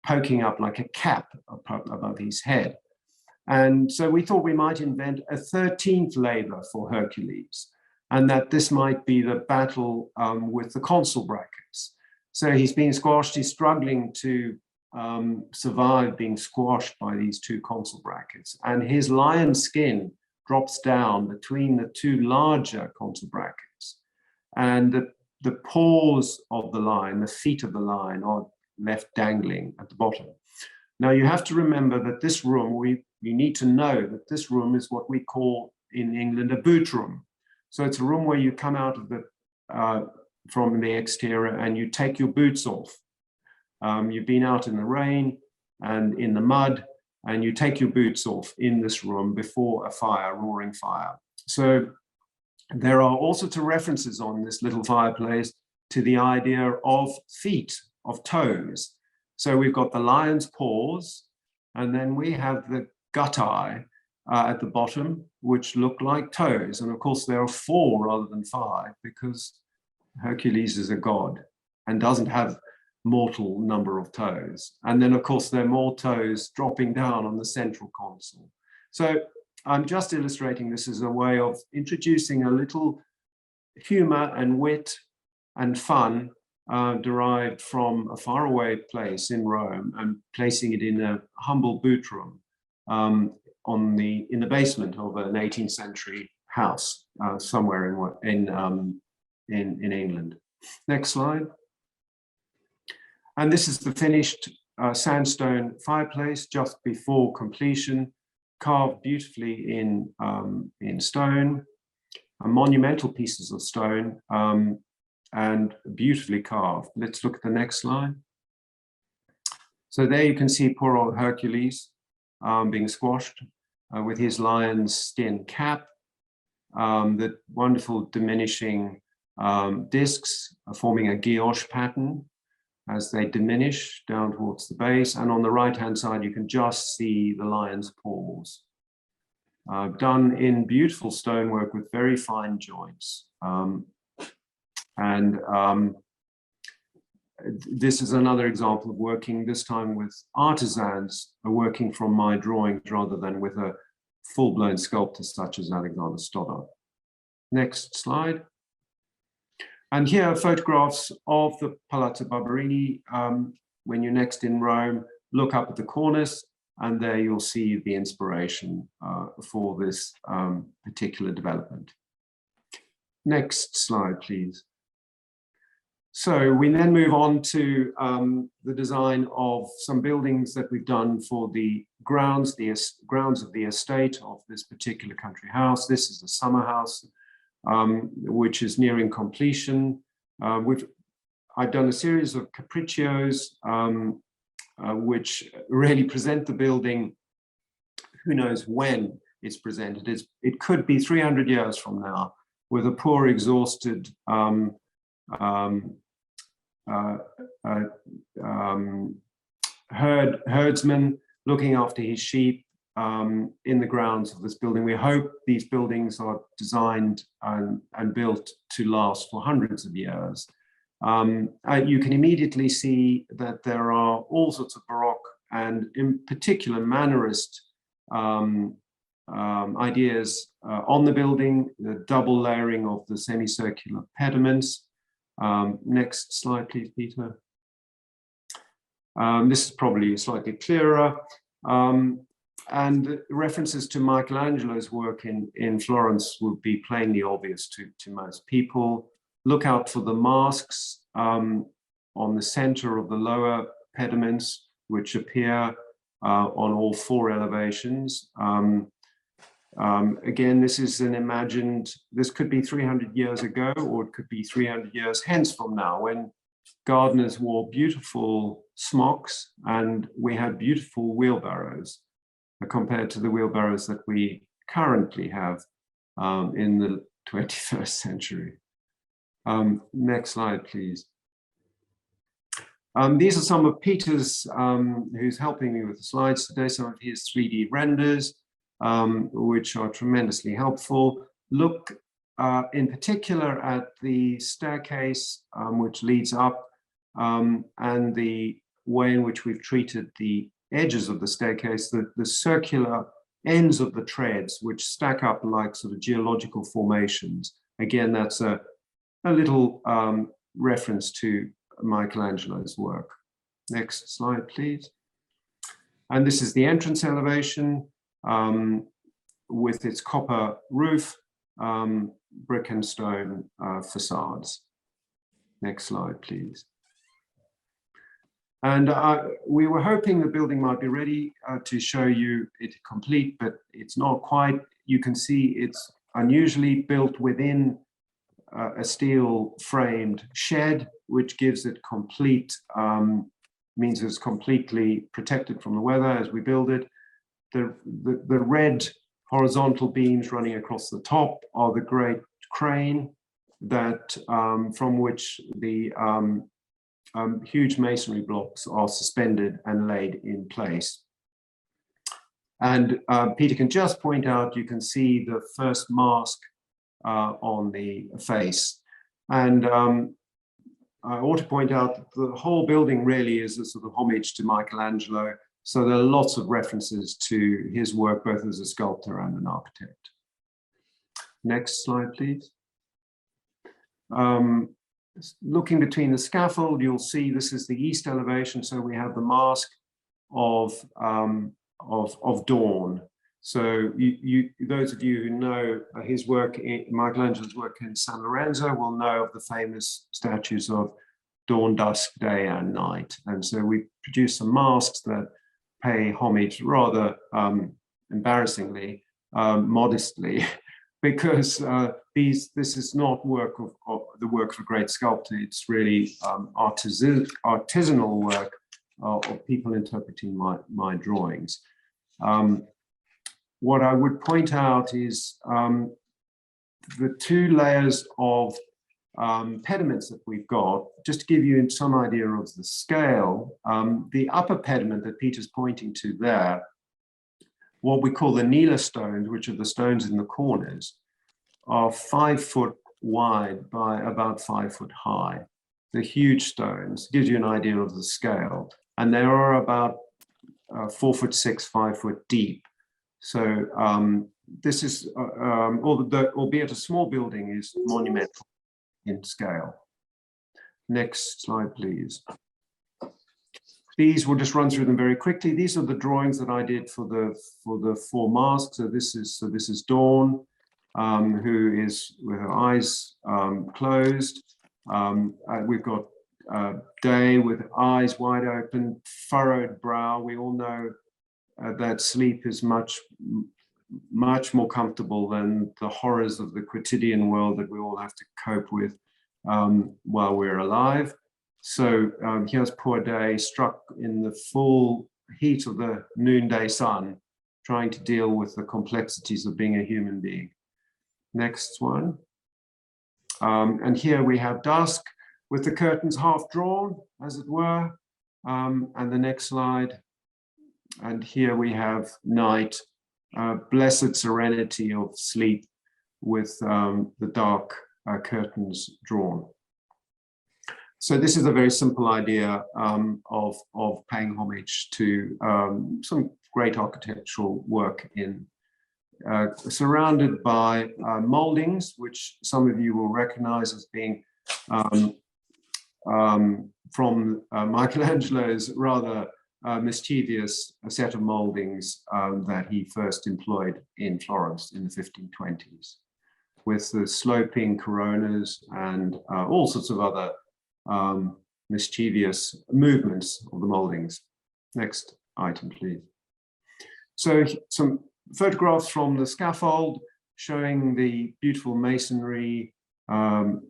poking up like a cap above his head. And so we thought we might invent a 13th labor for Hercules, and that this might be the battle with the console brackets. So he's being squashed, he's struggling to survive being squashed by these two console brackets. And his lion skin drops down between the two larger console brackets. And the paws of the lion, the feet of the lion, are left dangling at the bottom. Now you have to remember that this room, you need to know that this room is what we call in England a boot room. So it's a room where you come out of from the exterior and you take your boots off. You've been out in the rain and in the mud, and you take your boots off in this room before a fire, roaring fire. So there are all sorts of references on this little fireplace to the idea of feet, of toes. So we've got the lion's paws, and then we have the guttae at the bottom, which look like toes. And of course, there are 4 rather than 5 because Hercules is a god and doesn't have mortal number of toes. And then, of course, there are more toes dropping down on the central console. So I'm just illustrating this as a way of introducing a little humor and wit and fun derived from a faraway place in Rome and placing it in a humble boot room in the basement of an 18th century house somewhere in England. Next slide. And this is the finished sandstone fireplace just before completion, carved beautifully in stone, monumental pieces of stone, and beautifully carved. Let's look at the next slide. So there you can see poor old Hercules being squashed with his lion's skin cap, the wonderful diminishing discs forming a guilloche pattern as they diminish down towards the base. And on the right-hand side, you can just see the lion's paws, done in beautiful stonework with very fine joints. This is another example of working, this time with artisans, working from my drawings rather than with a full-blown sculptor such as Alexander Stoddard. Next slide. And here are photographs of the Palazzo Barberini. When you're next in Rome, look up at the cornice, and there you'll see the inspiration for this particular development. Next slide, please. So we then move on to the design of some buildings that we've done for the grounds of the estate of this particular country house. This is a summer house, which is nearing completion. I've done a series of capriccios, which really present the building, who knows when it's presented. It could be 300 years from now, with a poor, exhausted herdsman looking after his sheep in the grounds of this building. We hope these buildings are designed and built to last for hundreds of years. You can immediately see that there are all sorts of Baroque and in particular Mannerist ideas on the building, the double layering of the semicircular pediments. Next slide, please, Peter. This is probably slightly clearer. And references to Michelangelo's work in Florence would be plainly obvious to most people. Look out for the masks on the center of the lower pediments, which appear on all 4 elevations. Again, this is this could be 300 years ago, or it could be 300 years hence from now, when gardeners wore beautiful smocks and we had beautiful wheelbarrows compared to the wheelbarrows that we currently have in the 21st century. Next slide, please. These are some of Peter's, who's helping me with the slides today, some of his 3D renders, which are tremendously helpful. Look in particular at the staircase which leads up and the way in which we've treated the edges of the staircase, the circular ends of the treads, which stack up like sort of geological formations. Again, that's a little reference to Michelangelo's work. Next slide, please. And this is the entrance elevation with its copper roof, brick and stone facades. Next slide, please. And we were hoping the building might be ready to show you it complete, but it's not quite. You can see it's unusually built within a steel framed shed, which gives it complete, means it's completely protected from the weather as we build it. The red horizontal beams running across the top are the great crane that from which the huge masonry blocks are suspended and laid in place. And Peter can just point out, you can see the first mask on the face. And I ought to point out that the whole building really is a sort of homage to Michelangelo. So there are lots of references to his work, both as a sculptor and an architect. Next slide, please. Looking between the scaffold, you'll see this is the east elevation. So we have the mask of dawn. So those of you who know his work, Michelangelo's work in San Lorenzo, will know of the famous statues of dawn, dusk, day, and night. And so we produce some masks that pay homage rather embarrassingly, modestly, because this is not work of the work of a great sculptor. It's really artisanal work of people interpreting my drawings. What I would point out is the two layers of pediments that we've got, just to give you some idea of the scale. The upper pediment that Peter's pointing to there, what we call the Nila stones, which are the stones in the corners, are 5 foot wide by about 5 foot high. They're huge stones, gives you an idea of the scale. And they are about 4'6", 5 foot deep. So this is, albeit a small building, is monumental in scale. Next slide, please. These, we'll just run through them very quickly. These are the drawings that I did for the 4 masks. So this is Dawn, who is with her eyes closed. We've got Day with eyes wide open, furrowed brow. We all know that sleep is much more comfortable than the horrors of the quotidian world that we all have to cope with while we're alive. So here's poor Day, struck in the full heat of the noonday sun, trying to deal with the complexities of being a human being. Next one. And here we have dusk with the curtains half drawn, as it were. And the next slide. And here we have night, blessed serenity of sleep with the dark curtains drawn. So this is a very simple idea of paying homage to some great architectural work in surrounded by moldings, which some of you will recognize as being from Michelangelo's rather mischievous set of moldings that he first employed in Florence in the 1520s, with the sloping coronas and all sorts of other mischievous movements of the moldings. Next item, please. So some photographs from the scaffold showing the beautiful masonry and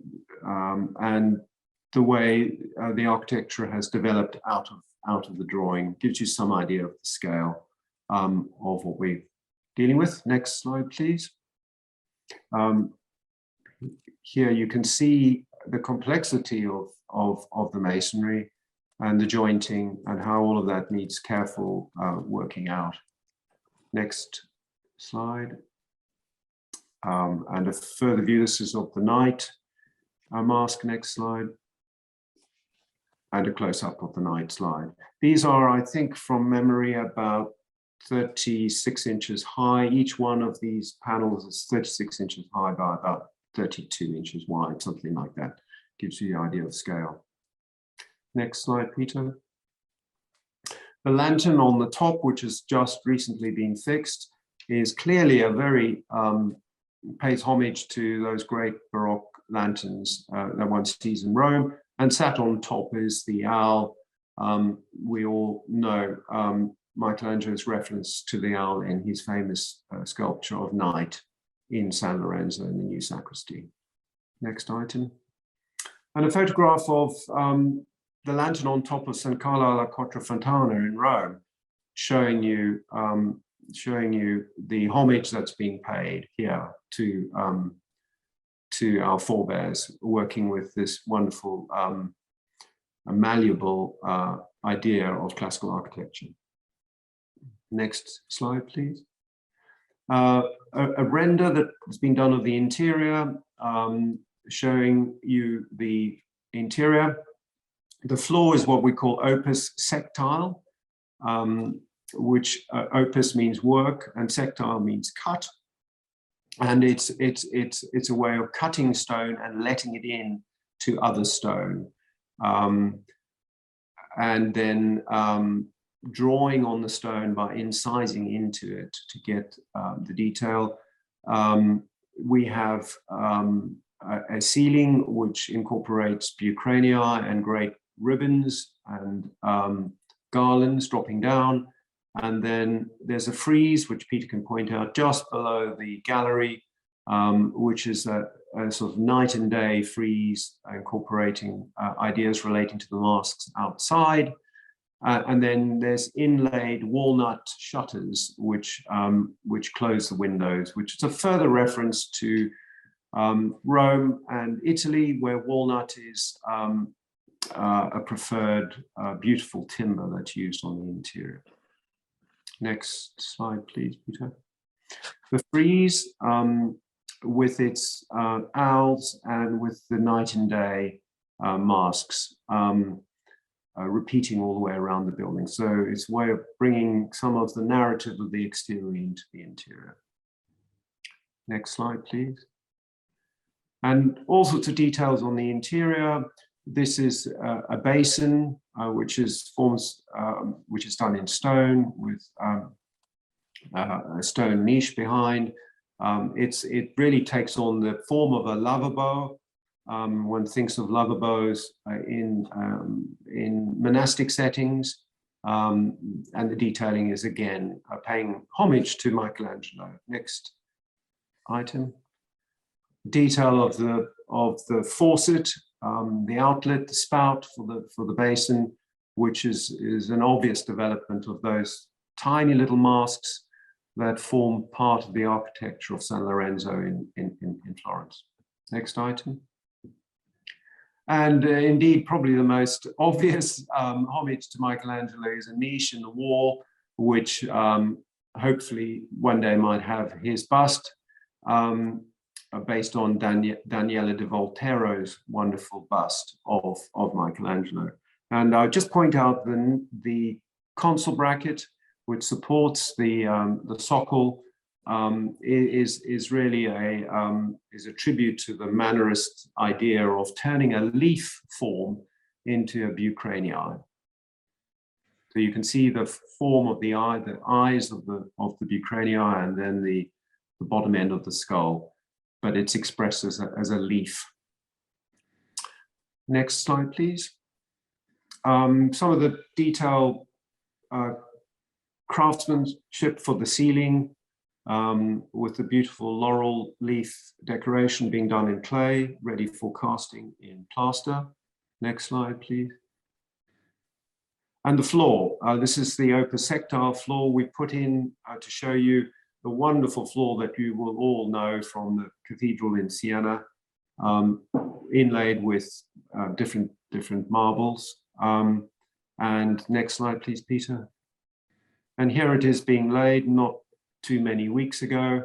the way the architecture has developed out of the drawing. Gives you some idea of the scale of what we're dealing with. Next slide, please. Here you can see the complexity of the masonry and the jointing and how all of that needs careful working out. Next slide. And a further view, this is of the night mask. Next slide. And a close-up of the night slide. These are, I think, from memory, about 36 inches high. Each one of these panels is 36 inches high by about 32 inches wide, something like that. Gives you the idea of scale. Next slide, Peter. The lantern on the top, which has just recently been fixed, is clearly a very, pays homage to those great Baroque lanterns that one sees in Rome. And sat on top is the owl. We all know Michelangelo's reference to the owl in his famous sculpture of Night in San Lorenzo in the new sacristy. Next item. And a photograph of the lantern on top of San Carlo alla Quattrofontana in Rome, showing you the homage that's being paid here to our forebears, working with this wonderful malleable idea of classical architecture. Next slide, please. A render that has been done of the interior, showing you the interior. The floor is what we call opus sectile, which opus means work and sectile means cut. And it's a way of cutting stone and letting it in to other stone. And then drawing on the stone by incising into it to get the detail. We have a ceiling which incorporates bucrania and great ribbons and garlands dropping down. And then there's a frieze, which Peter can point out, just below the gallery, which is a sort of night and day frieze incorporating ideas relating to the masks outside. And then there's inlaid walnut shutters, which close the windows, which is a further reference to Rome and Italy, where walnut is a preferred beautiful timber that's used on the interior. Next slide, please, Peter. The frieze with its owls and with the night and day masks repeating all the way around the building. So it's a way of bringing some of the narrative of the exterior into the interior. Next slide, please. And all sorts of details on the interior. This is a basin which is done in stone with a stone niche behind. It really takes on the form of a lavabo. One thinks of lavabos in monastic settings, and the detailing is again paying homage to Michelangelo. Next item. Detail of the faucet, the outlet, the spout for the basin, which is an obvious development of those tiny little masks that form part of the architecture of San Lorenzo in Florence. Next item. And indeed, probably the most obvious homage to Michelangelo is a niche in the wall, which hopefully one day might have his bust, based on Daniele de Volterro's wonderful bust of Michelangelo. And I'll just point out the console bracket, which supports the socle, is really a tribute to the Mannerist idea of turning a leaf form into a bucrania. So you can see the form of the eye, the eyes of the bucrania, and then the bottom end of the skull, but it's expressed as a leaf. Next slide, please. Some of the detail craftsmanship for the ceiling, with the beautiful laurel leaf decoration being done in clay, ready for casting in plaster. Next slide, please. And the floor. This is the opus sectile floor we put in to show you the wonderful floor that you will all know from the cathedral in Siena, inlaid with different marbles. And next slide, please, Peter. And here it is being laid not too many weeks ago.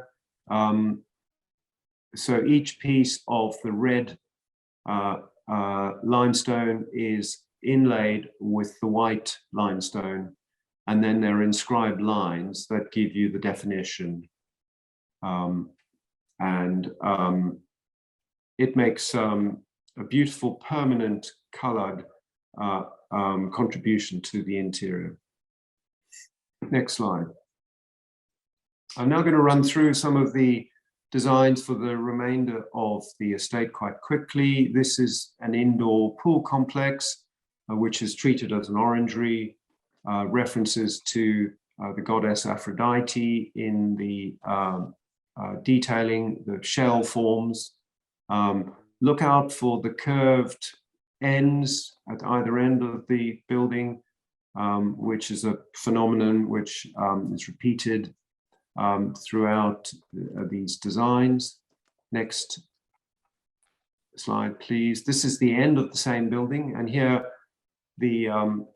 So each piece of the red limestone is inlaid with the white limestone, and then there are inscribed lines that give you the definition. It makes a beautiful permanent colored contribution to the interior. Next slide. I'm now going to run through some of the designs for the remainder of the estate quite quickly. This is an indoor pool complex, which is treated as an orangery, references to the goddess Aphrodite in the detailing, the shell forms. Look out for the curved ends at either end of the building, which is a phenomenon which is repeated throughout these designs. Next slide, please. This is the end of the same building, and here the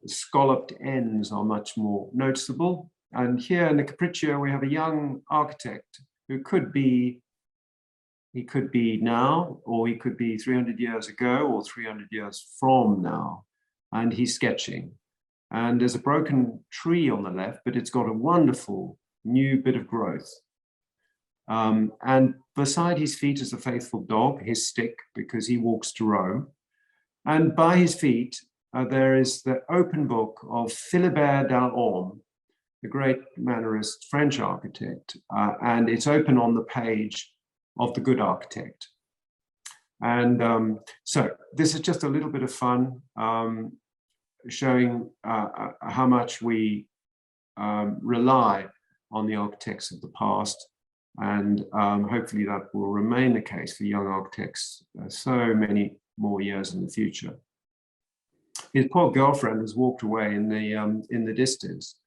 scalloped ends are much more noticeable. And here in the Capriccio, we have a young architect who could be, he could be now, or he could be 300 years ago, or 300 years from now. And he's sketching. And there's a broken tree on the left, but it's got a wonderful new bit of growth. And beside his feet is a faithful dog, his stick, because he walks to Rome. And by his feet, there is the open book of Philibert d'Alorme, the great Mannerist French architect. And it's open on the page of The Good Architect. And so this is just a little bit of fun, showing how much we rely on the architects of the past. And hopefully that will remain the case for young architects so many more years in the future. His poor girlfriend has walked away in the distance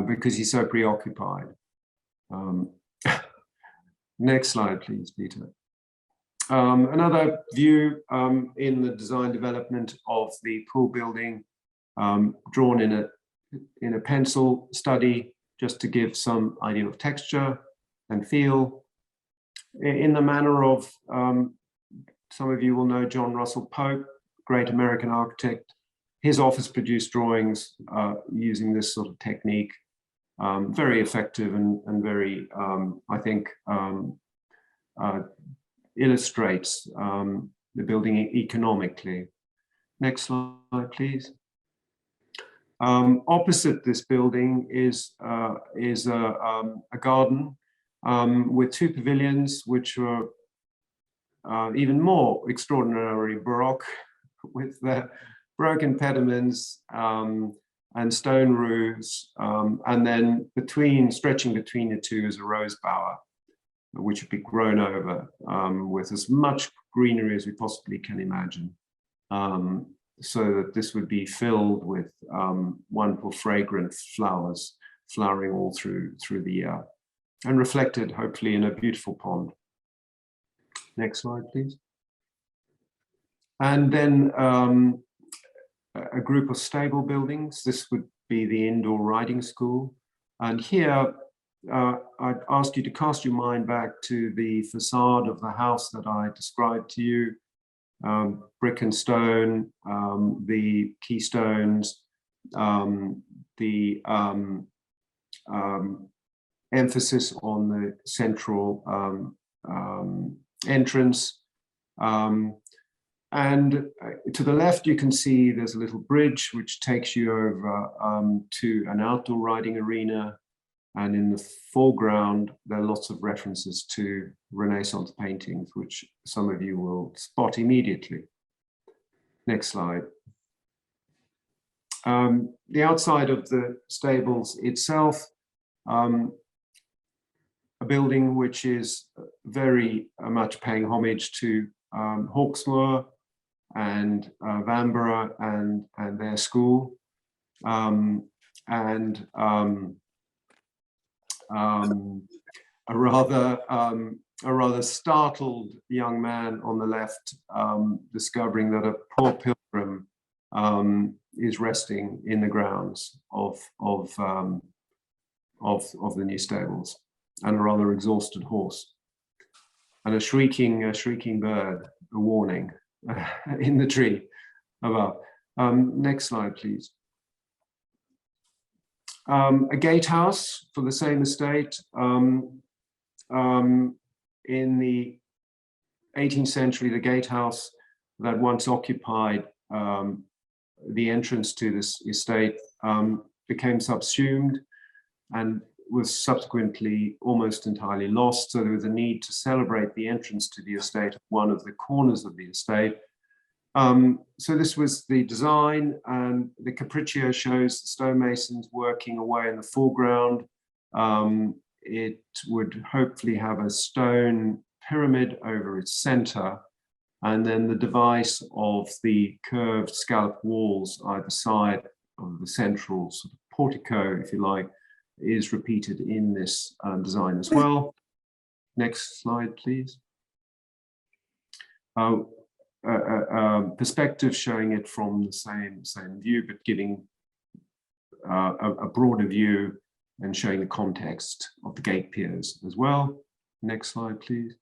because he's so preoccupied. Next slide, please, Peter. Another view in the design development of the pool building, drawn in a pencil study, just to give some idea of texture and feel, in the manner of, some of you will know John Russell Pope, great American architect. His office produced drawings using this sort of technique, very effective and very, I think, illustrates the building economically. Next slide, please. Opposite this building is a garden with two pavilions, which are even more extraordinarily Baroque, with the broken pediments and stone roofs, and then stretching between the two is a rose bower, which would be grown over with as much greenery as we possibly can imagine, so that this would be filled with wonderful fragrant flowers flowering all through the year, and reflected hopefully in a beautiful pond. Next slide, please. And then a group of stable buildings. This would be the indoor riding school. And here, I'd ask you to cast your mind back to the facade of the house that I described to you, brick and stone, the keystones, the emphasis on the central entrance. And to the left, you can see there's a little bridge which takes you over to an outdoor riding arena. And in the foreground, there are lots of references to Renaissance paintings, which some of you will spot immediately. Next slide. The outside of the stables itself, a building which is very much paying homage to Hawksmoor and Vanbrugh and their school, and a rather startled young man on the left, discovering that a poor pilgrim is resting in the grounds of the new stables, and a rather exhausted horse, and a shrieking bird, a warning in the tree above. Next slide, please. A gatehouse for the same estate. In the 18th century, the gatehouse that once occupied the entrance to this estate became subsumed and was subsequently almost entirely lost. So there was a need to celebrate the entrance to the estate at one of the corners of the estate. So this was the design, and the Capriccio shows the stonemasons working away in the foreground. It would hopefully have a stone pyramid over its center, and then the device of the curved scalloped walls either side of the central sort of portico, if you like, is repeated in this design as well. Next slide, please. perspective showing it from the same view, but giving a broader view and showing the context of the gate piers as well. Next slide, please.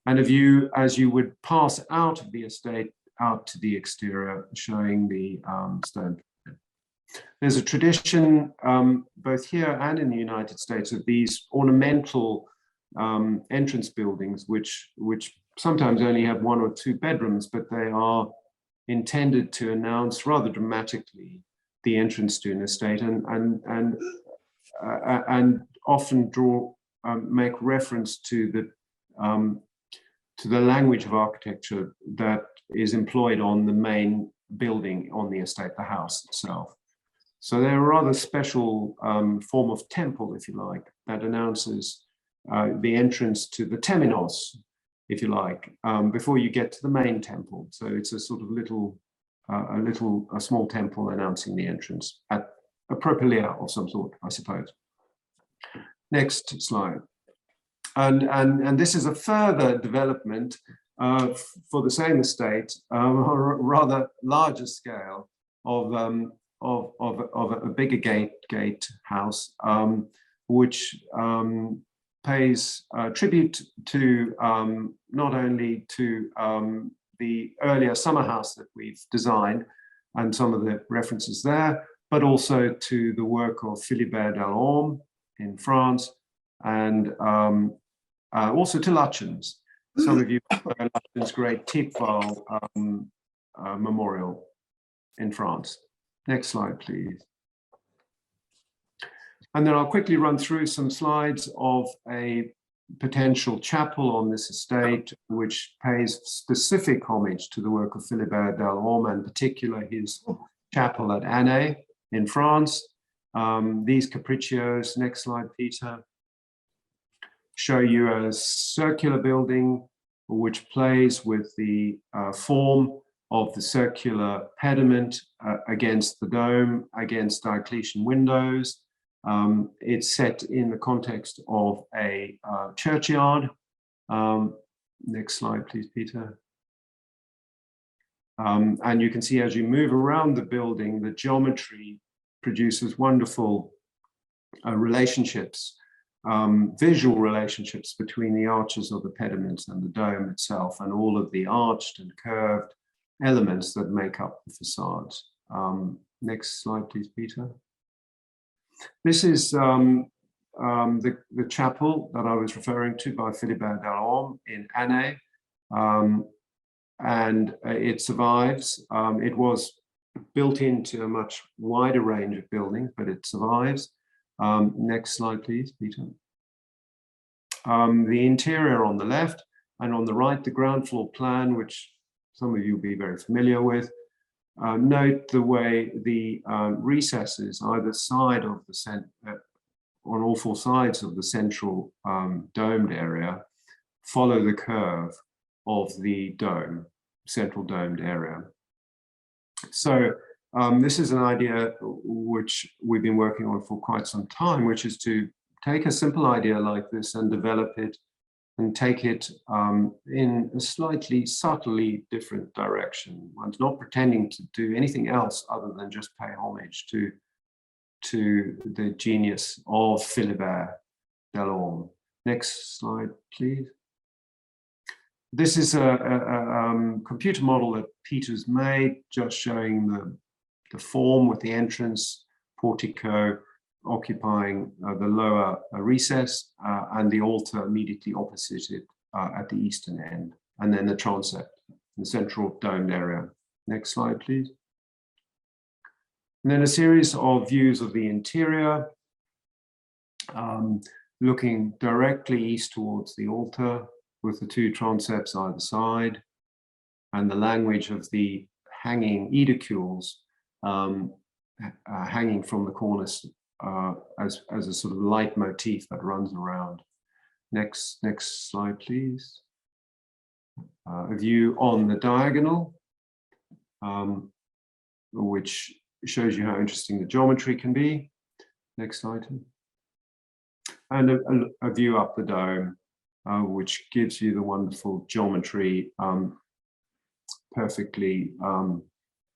And a view as you would pass out of the estate out to the exterior, showing the stone. There's a tradition both here and in the United States of these ornamental entrance buildings, which sometimes only have 1 or 2 bedrooms, but they are intended to announce rather dramatically the entrance to an estate, and often make reference to the language of architecture that is employed on the main building on the estate, the house itself. So they're a rather special form of temple, if you like, that announces the entrance to the temenos, if you like, before you get to the main temple. So it's a sort of a small temple announcing the entrance at a propylaea of some sort, I suppose. Next slide. And this is a further development for the same estate, on a rather larger scale of a bigger gatehouse, which pays tribute to not only to the earlier summer house that we've designed and some of the references there, but also to the work of Philibert Delorme in France, and also to Lutyens. Some of you know Lutyens' great Tipval memorial in France. Next slide, please. And then I'll quickly run through some slides of a potential chapel on this estate, which pays specific homage to the work of Philibert Delorme, and in particular his chapel at Annay in France. These capriccios, next slide, Peter, show you a circular building which plays with the form of the circular pediment against the dome, against Diocletian windows. It's set in the context of a churchyard. Next slide, please, Peter. And you can see as you move around the building, the geometry produces wonderful relationships, visual relationships between the arches of the pediments and the dome itself, and all of the arched and curved elements that make up the facades. Next slide, please, Peter. This is the chapel that I was referring to by Philibert Delorme in Annay, and it survives. It was built into a much wider range of buildings, but it survives. Next slide, please, Peter. The interior on the left, and on the right, the ground floor plan, which some of you will be very familiar with. Note the way the recesses either side of the on all 4 sides of the central domed area follow the curve of the dome, central domed area. So this is an idea which we've been working on for quite some time, which is to take a simple idea like this and develop it and take it in a slightly subtly different direction. One's not pretending to do anything else other than just pay homage to the genius of Philibert Delorme. Next slide, please. This is a computer model that Peter's made, just showing the form with the entrance, portico, occupying the lower recess, and the altar immediately opposite it at the eastern end, and then the transept, the central domed area. Next slide, please. And then a series of views of the interior, looking directly east towards the altar, with the 2 transepts either side, and the language of the hanging edicules hanging from the cornice as a sort of leitmotif that runs around. Next slide, please. A view on the diagonal, which shows you how interesting the geometry can be. Next slide. And a view up the dome, which gives you the wonderful geometry perfectly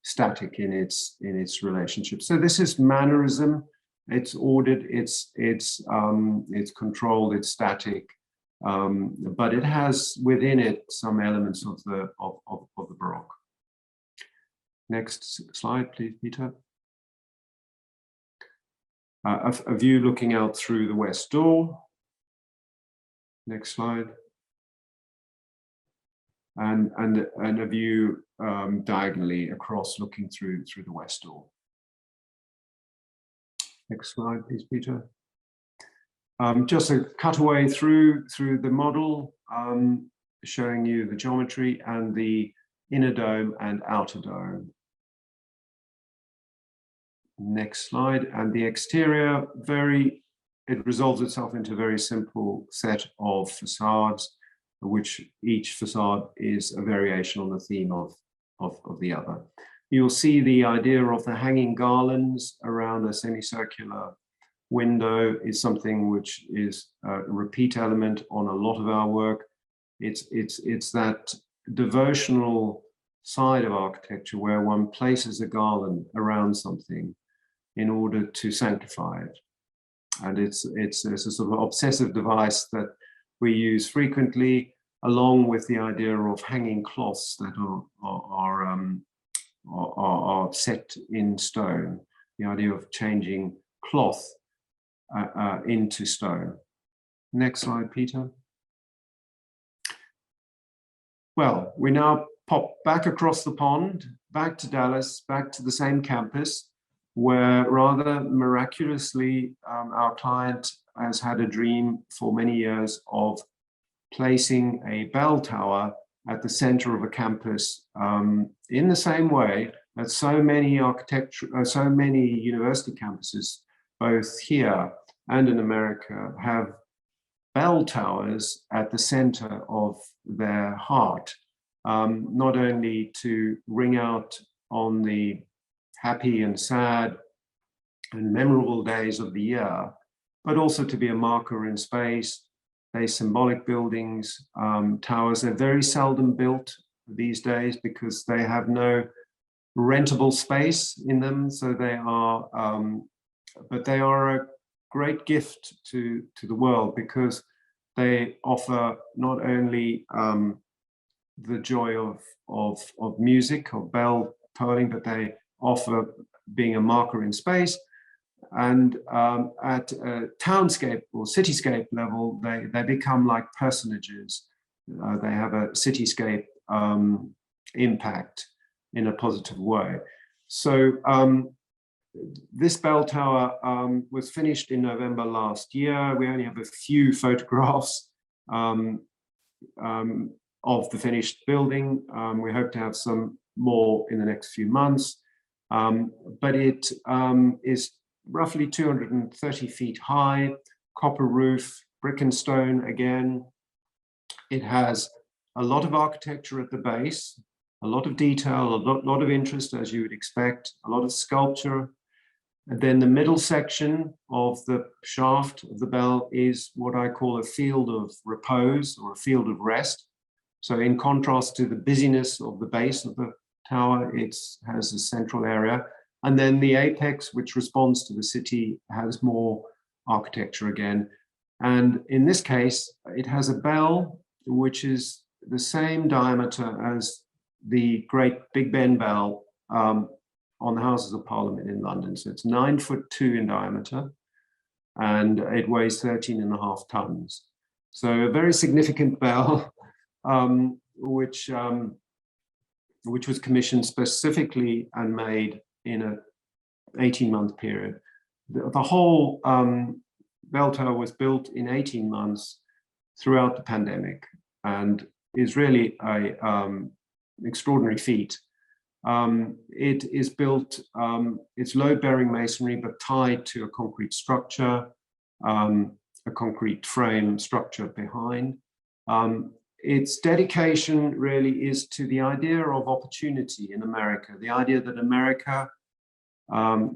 static in its relationship. So this is mannerism. It's ordered. It's controlled. It's static, but it has within it some elements of the Baroque. Next slide, please, Peter. A view looking out through the west door. Next slide. And a view diagonally across, looking through the west door. Next slide, please, Peter. Just a cutaway through the model, showing you the geometry and the inner dome and outer dome. Next slide, and the exterior, it resolves itself into a very simple set of facades, which each facade is a variation on the theme of the other. You'll see the idea of the hanging garlands around a semicircular window is something which is a repeat element on a lot of our work. It's that devotional side of architecture where one places a garland around something in order to sanctify it. And it's a sort of obsessive device that we use frequently, along with the idea of hanging cloths that are set in stone. The idea of changing cloth into stone. Next slide, Peter. Well, we now pop back across the pond, back to Dallas, back to the same campus, where rather miraculously our client has had a dream for many years of placing a bell tower at the center of a campus, in the same way that so many university campuses, both here and in America, have bell towers at the center of their heart, not only to ring out on the happy and sad and memorable days of the year, but also to be a marker in space. They're symbolic buildings, towers. They're very seldom built these days because they have no rentable space in them. So they are, but they are a great gift to the world because they offer not only the joy of music, of bell tolling, but they offer being a marker in space. And at a townscape or cityscape level, they become like personages. They have a cityscape impact in a positive way. So this bell tower was finished in November last year. We only have a few photographs of the finished building. We hope to have some more in the next few months. But it is roughly 230 feet high, copper roof, brick and stone again. It has a lot of architecture at the base, a lot of detail, a lot of interest, as you would expect, a lot of sculpture. And then the middle section of the shaft of the bell is what I call a field of repose or a field of rest. So in contrast to the busyness of the base of the tower, it has a central area. And then the apex, which responds to the city, has more architecture again. And in this case, it has a bell, which is the same diameter as the Great Big Ben bell on the Houses of Parliament in London. So it's 9'2" in diameter, and it weighs 13.5 tons. So a very significant bell, which was commissioned specifically and made in an 18-month period. The whole bell tower was built in 18 months throughout the pandemic and is really an extraordinary feat. It is built, it's load-bearing masonry, but tied to a concrete structure, a concrete frame structure behind. Its dedication really is to the idea of opportunity in America, the idea that America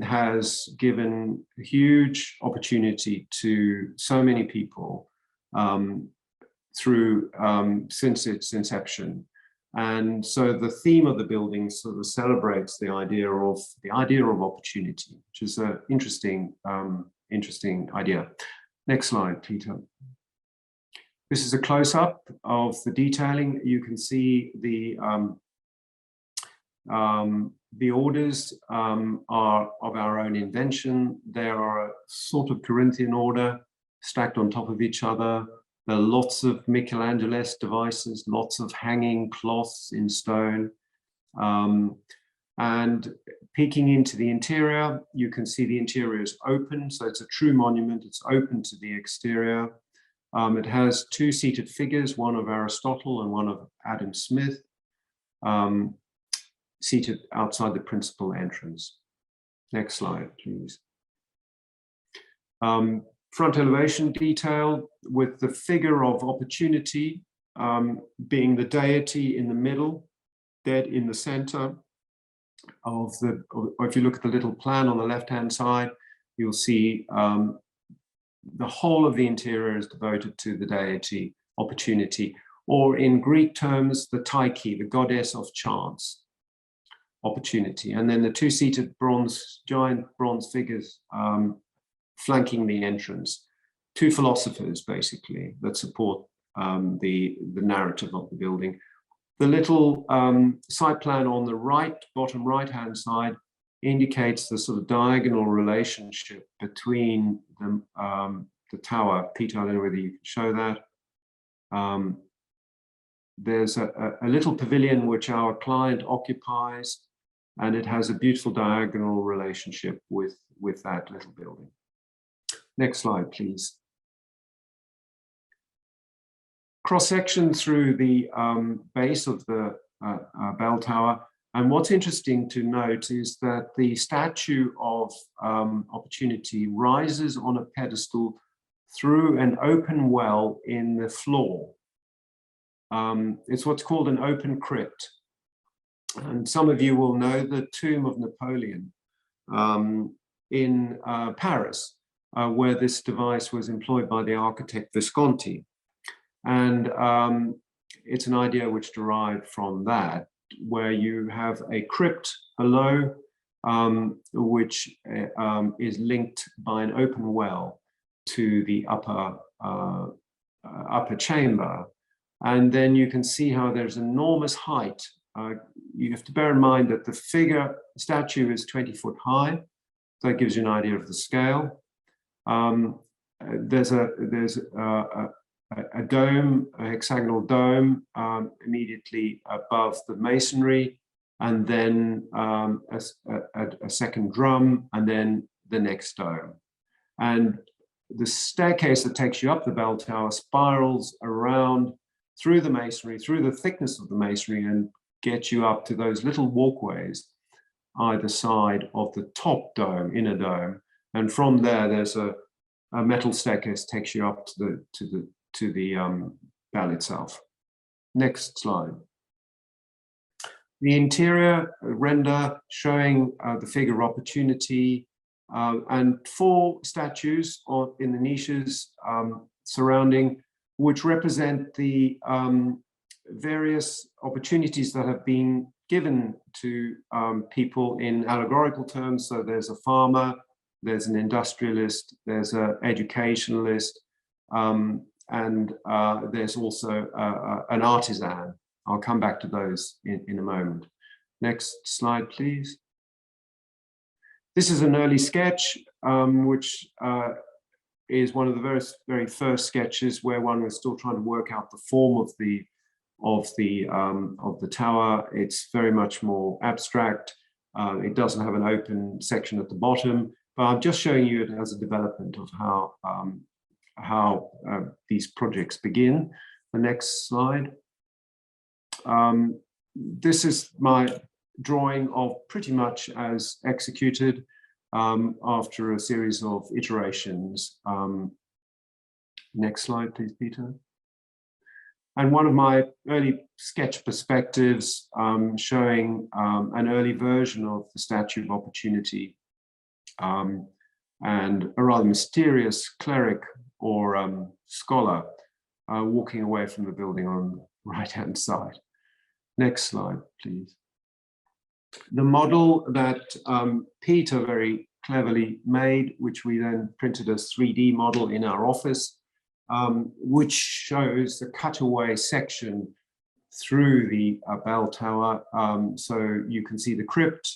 has given huge opportunity to so many people through since its inception. And so the theme of the building sort of celebrates the idea of opportunity, which is an interesting idea. Next slide, Peter. This is a close-up of the detailing. You can see the orders are of our own invention. They are a sort of Corinthian order stacked on top of each other. There are lots of Michelangelesque devices, lots of hanging cloths in stone. And peeking into the interior, you can see the interior is open. So it's a true monument. It's open to the exterior. It has two seated figures, one of Aristotle and one of Adam Smith, seated outside the principal entrance. Next slide, please. Front elevation detail with the figure of opportunity being the deity in the middle, dead in the center of the, or if you look at the little plan on the left-hand side, you'll see the whole of the interior is devoted to the deity opportunity, or in Greek terms, the Tyche, the goddess of chance, opportunity. And then the two-seated giant bronze figures flanking the entrance, two philosophers basically that support the narrative of the building. The little side plan on the right, bottom right-hand side, indicates the sort of diagonal relationship between the tower. Peter, I don't know whether you can show that. There's a little pavilion which our client occupies, and it has a beautiful diagonal relationship with that little building. Next slide, please. Cross-section through the base of the bell tower. And what's interesting to note is that the statue of opportunity rises on a pedestal through an open well in the floor. It's what's called an open crypt. And some of you will know the tomb of Napoleon in Paris, where this device was employed by the architect Visconti. And it's an idea which derived from that, where you have a crypt below, which is linked by an open well to the upper chamber. And then you can see how there's enormous height. You have to bear in mind that the statue is 20 foot high. So that gives you an idea of the scale. There's a dome, a hexagonal dome, immediately above the masonry, and then a second drum, and then the next dome. And the staircase that takes you up the bell tower spirals around through the masonry, through the thickness of the masonry, and get you up to those little walkways either side of the top dome, inner dome. And from there, there's a metal staircase takes you up to the bell itself. Next slide. The interior render showing the figure of opportunity and 4 statues in the niches surrounding, which represent the various opportunities that have been given to people in allegorical terms. So there's a farmer, there's an industrialist, there's an educationalist, and there's also an artisan. I'll come back to those in a moment. Next slide, please. This is an early sketch, which is one of the very first sketches where one was still trying to work out the form of the tower. It's very much more abstract. It doesn't have an open section at the bottom, but I'm just showing you it as a development of how these projects begin. The next slide. This is my drawing of pretty much as executed after a series of iterations. Next slide, please, Peter. And one of my early sketch perspectives showing an early version of the Statue of Opportunity and a rather mysterious cleric or scholar walking away from the building on the right-hand side. Next slide, please. The model that Peter very cleverly made, which we then printed as 3D model in our office, which shows the cutaway section through the bell tower. So you can see the crypt,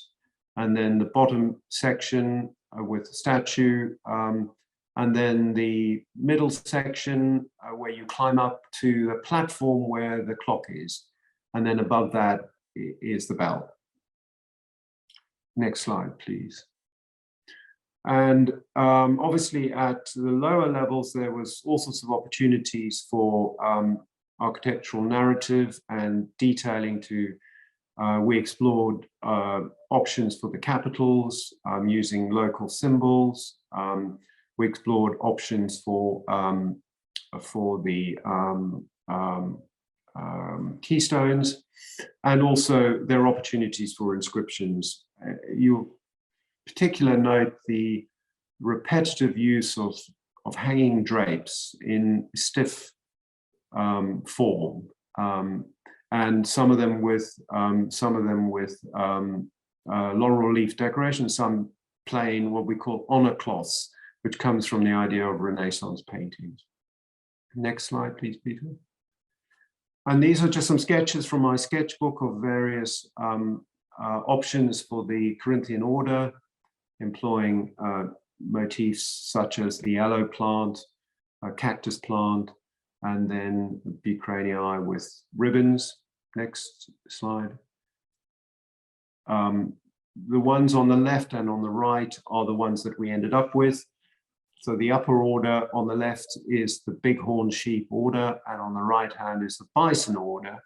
and then the bottom section with the statue, and then the middle section where you climb up to the platform where the clock is. And then above that is the bell. Next slide, please. And obviously at the lower levels, there was all sorts of opportunities for architectural narrative and detailing to, we explored options for the capitals using local symbols. We explored options for the keystones, and also there are opportunities for inscriptions. You particular note the repetitive use of hanging drapes in stiff form, and some of them with laurel leaf decoration, some plain what we call honor cloths, which comes from the idea of Renaissance paintings. Next slide, please, Peter. And these are just some sketches from my sketchbook of various options for the Corinthian order, employing motifs such as the aloe plant, a cactus plant, and then bucranii with ribbons. Next slide. The ones on the left and on the right are the ones that we ended up with. So the upper order on the left is the bighorn sheep order, and on the right hand is the bison order.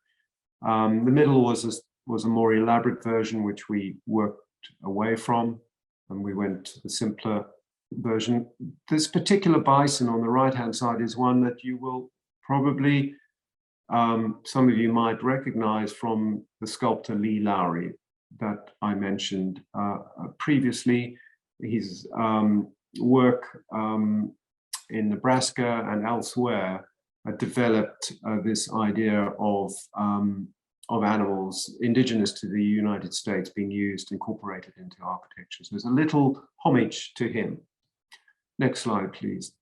The middle was a more elaborate version, which we worked away from, and we went to the simpler version. This particular bison on the right hand side is one that you will probably, some of you might recognize from the sculptor Lee Lowry that I mentioned previously. His work in Nebraska and elsewhere developed this idea of animals indigenous to the United States being used, incorporated into architecture. So there's a little homage to him. Next slide, please.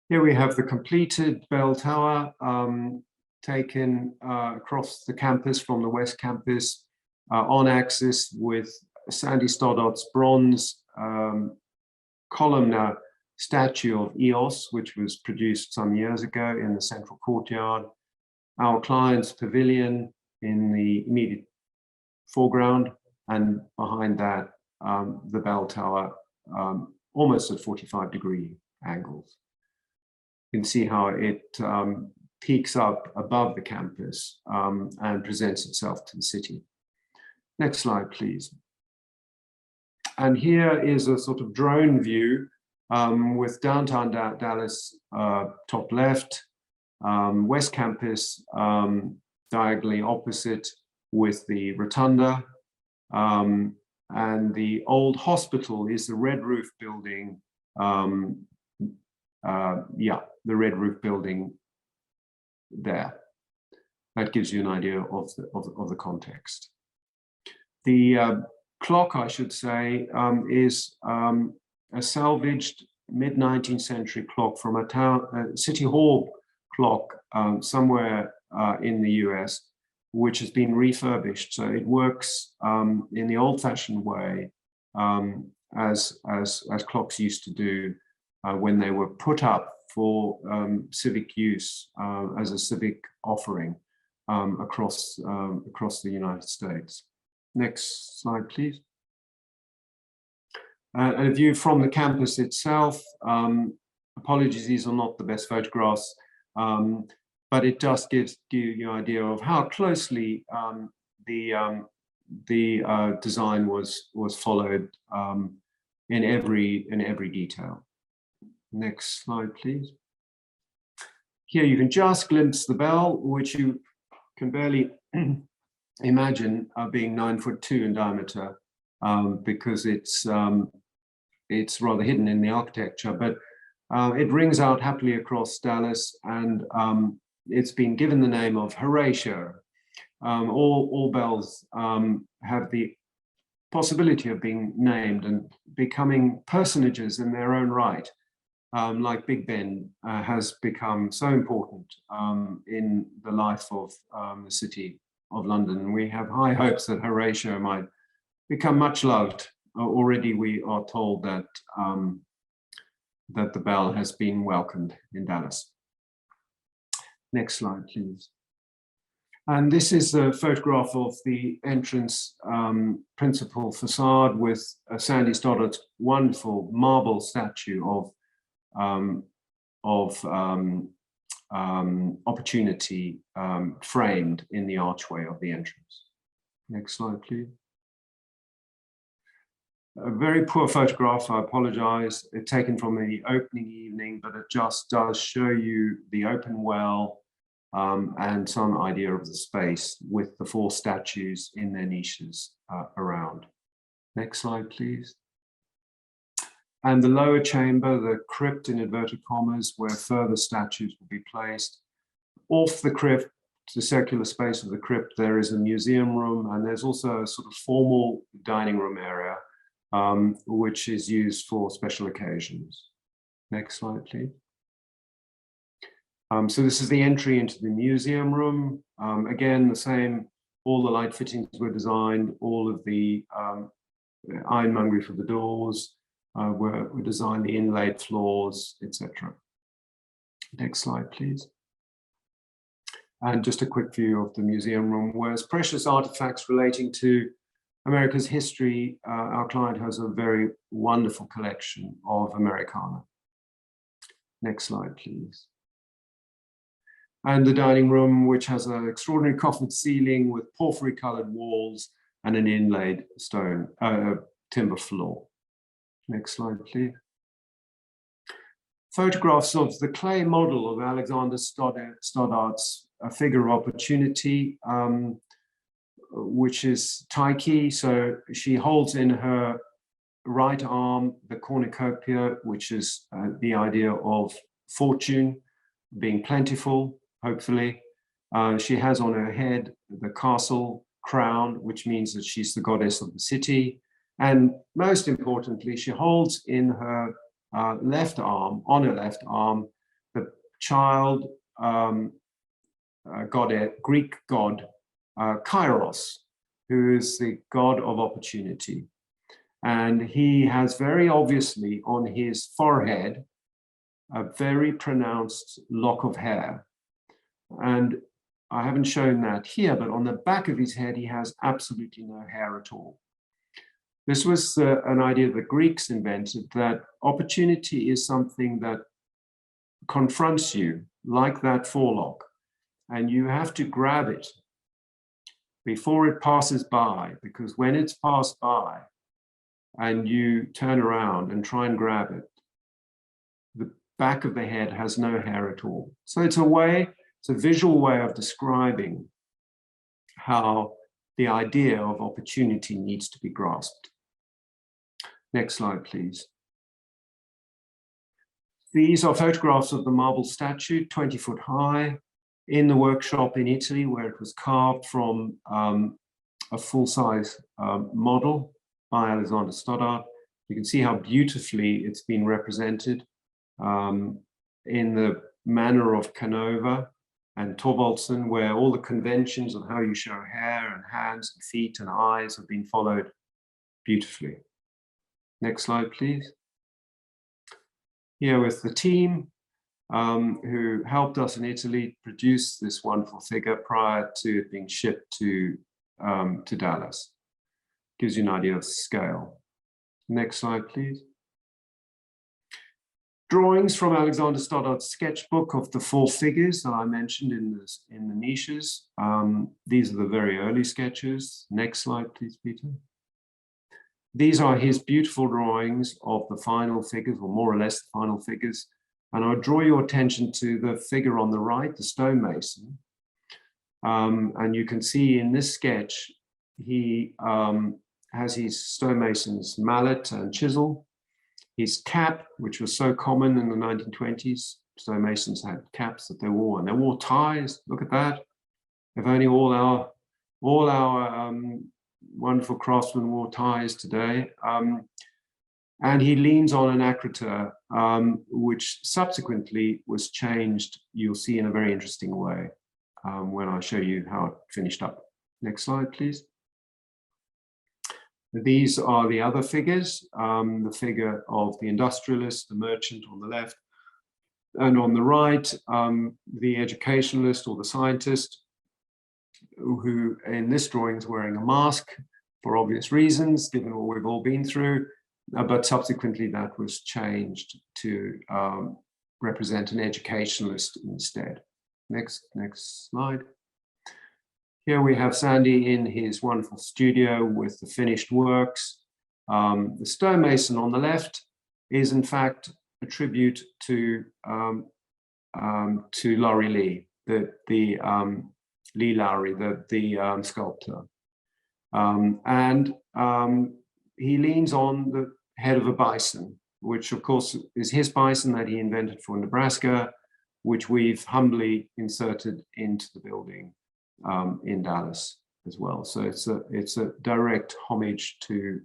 Here we have the completed bell tower taken across the campus from the West Campus on axis with Sandy Stoddart's bronze columnar statue of Eos, which was produced some years ago in the central courtyard. Our client's pavilion in the immediate foreground, and behind that, the bell tower, almost at 45-degree angles. You can see how it peaks up above the campus and presents itself to the city. Next slide, please. And here is a sort of drone view with downtown Dallas top left, West Campus diagonally opposite with the rotunda, and the old hospital is the red roof building. The red roof building there. That gives you an idea of the context. The clock, I should say, is a salvaged mid-19th century clock from a city hall clock somewhere in the US, which has been refurbished. So it works in the old-fashioned way as clocks used to do when they were put up for civic use as a civic offering across the United States. Next slide, please. A view from the campus itself. Apologies, these are not the best photographs, but it just gives you an idea of how closely the design was followed in every detail. Next slide, please. Here you can just glimpse the bell, which you can barely imagine being 9'2" in diameter, because it's rather hidden in the architecture, but it rings out happily across Dallas, and it's been given the name of Horatio all bells have the possibility of being named and becoming personages in their own right, like Big Ben has become so important in the life of the city of London. We have high hopes that Horatio might become much loved. Already we are told that, that the bell has been welcomed in Dallas. Next slide, please. And this is a photograph of the entrance principal facade with Sandy Stoddart's wonderful marble statue of opportunity framed in the archway of the entrance. Next slide, please. A very poor photograph, I apologize. It's taken from the opening evening, but it just does show you the open well and some idea of the space with the 4 statues in their niches around. Next slide, please. And the lower chamber, the crypt in inverted commas, where further statues will be placed. Off the crypt, the circular space of the crypt, there is a museum room, and there's also a sort of formal dining room area, which is used for special occasions. Next slide, please. So this is the entry into the museum room. Again, the same, all the light fittings were designed, all of the ironmongery for the doors were designed, the inlaid floors, etc. Next slide, please. And just a quick view of the museum room, whereas precious artifacts relating to America's history, our client has a very wonderful collection of Americana. Next slide, please. And the dining room, which has an extraordinary coffered ceiling with porphyry colored walls and an inlaid stone, timber floor. Next slide, please. Photographs of the clay model of Alexander Stoddart's figure of opportunity, which is Tyche. So she holds in her right arm the cornucopia, which is the idea of fortune, being plentiful, hopefully. She has on her head the castle crown, which means that she's the goddess of the city. And most importantly, she holds in her left arm, on her left arm, the child goddess, Greek god, Kairos, who is the god of opportunity. And he has very obviously on his forehead a very pronounced lock of hair. And I haven't shown that here, but on the back of his head, he has absolutely no hair at all. This was an idea the Greeks invented, that opportunity is something that confronts you like that forelock, and you have to grab it before it passes by, because when it's passed by and you turn around and try and grab it, the back of the head has no hair at all. So it's a visual way of describing how the idea of opportunity needs to be grasped. Next slide, please. These are photographs of the marble statue, 20 foot high, in the workshop in Italy, where it was carved from a full-size model by Alexander Stoddart. You can see how beautifully it's been represented in the manner of Canova and Thorvaldsen, where all the conventions of how you show hair and hands and feet and eyes have been followed beautifully. Next slide, please. Here with the team who helped us in Italy produce this wonderful figure prior to it being shipped to Dallas. Gives you an idea of scale. Next slide, please. Drawings from Alexander Stoddart's sketchbook of the 4 figures that I mentioned in the niches. These are the very early sketches. Next slide, please, Peter. These are his beautiful drawings of the final figures, or more or less the final figures. And I'll draw your attention to the figure on the right, the stonemason. And you can see in this sketch, he has his stonemason's mallet and chisel, his cap, which was so common in the 1920s. Stonemasons had caps that they wore, and they wore ties. Look at that. If only all our All our wonderful craftsmen wore ties today. And he leans on an acroter, which subsequently was changed, you'll see, in a very interesting way when I show you how it finished up. Next slide, please. These are the other figures, the figure of the industrialist, the merchant on the left, and on the right, the educationalist or the scientist, who in this drawing is wearing a mask for obvious reasons, given what we've all been through. But subsequently that was changed to represent an educationalist instead. Next slide. Here we have Sandy in his wonderful studio with the finished works. The stonemason on the left is in fact a tribute to Laurie Lee, Lee Lowry, the sculptor. He leans on the head of a bison, which of course is his bison that he invented for Nebraska, which we've humbly inserted into the building in Dallas as well. So it's a direct homage to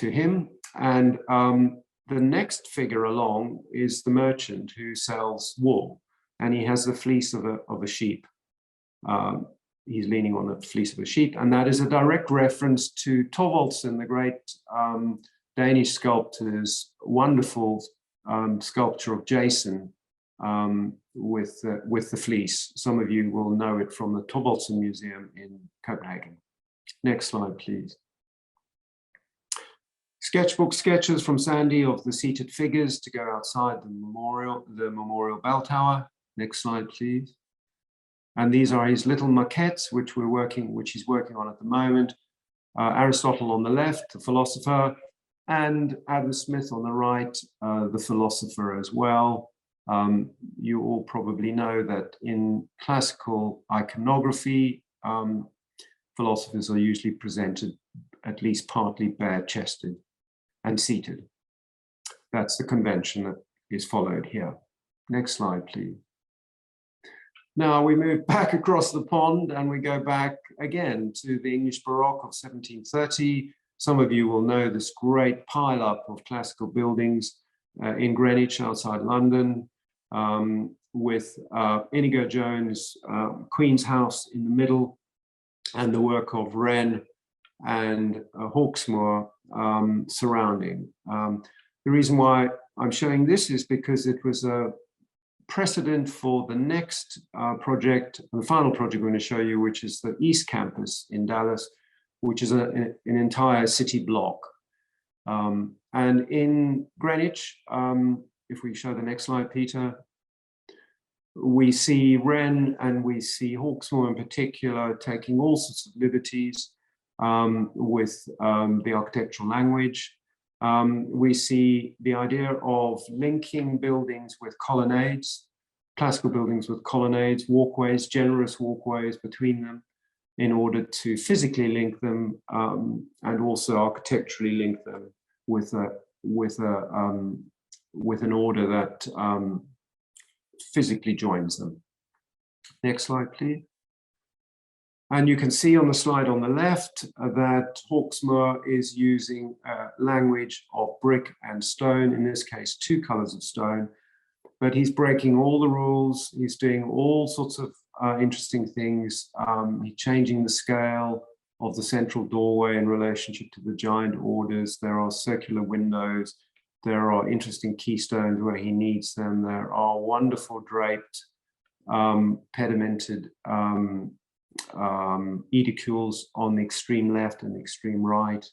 him. And the next figure along is the merchant who sells wool, and he has the fleece of a sheep. He's leaning on the fleece of a sheep, and that is a direct reference to Thorvaldsen, the great Danish sculptor's wonderful sculpture of Jason with the fleece. Some of you will know it from the Thorvaldsen Museum in Copenhagen. Next slide, please. Sketchbook sketches from Sandy of the seated figures to go outside the memorial bell tower. Next slide, please. And these are his little maquettes, which he's working on at the moment. Aristotle on the left, the philosopher, and Adam Smith on the right, the philosopher as well. You all probably know that in classical iconography, philosophers are usually presented at least partly bare-chested and seated. That's the convention that is followed here. Next slide, please. Now we move back across the pond and we go back again to the English Baroque of 1730. Some of you will know this great pile-up of classical buildings in Greenwich outside London, with Inigo Jones' Queen's House in the middle, and the work of Wren and Hawksmoor surrounding. The reason why I'm showing this is because it was a precedent for the next project, the final project I'm going to show you, which is the East Campus in Dallas, which is an entire city block. And in Greenwich, if we show the next slide, Peter, we see Wren and we see Hawksmoor in particular taking all sorts of liberties with the architectural language. We see the idea of linking buildings with colonnades, classical buildings with colonnades, walkways, generous walkways between them, in order to physically link them and also architecturally link them with an order that physically joins them. Next slide, please. And you can see on the slide on the left that Hawksmoor is using language of brick and stone, in this case, 2 colors of stone, but he's breaking all the rules. He's doing all sorts of interesting things. He's changing the scale of the central doorway in relationship to the giant orders. There are circular windows. There are interesting keystones where he needs them. There are wonderful draped, pedimented edicules on the extreme left and the extreme right,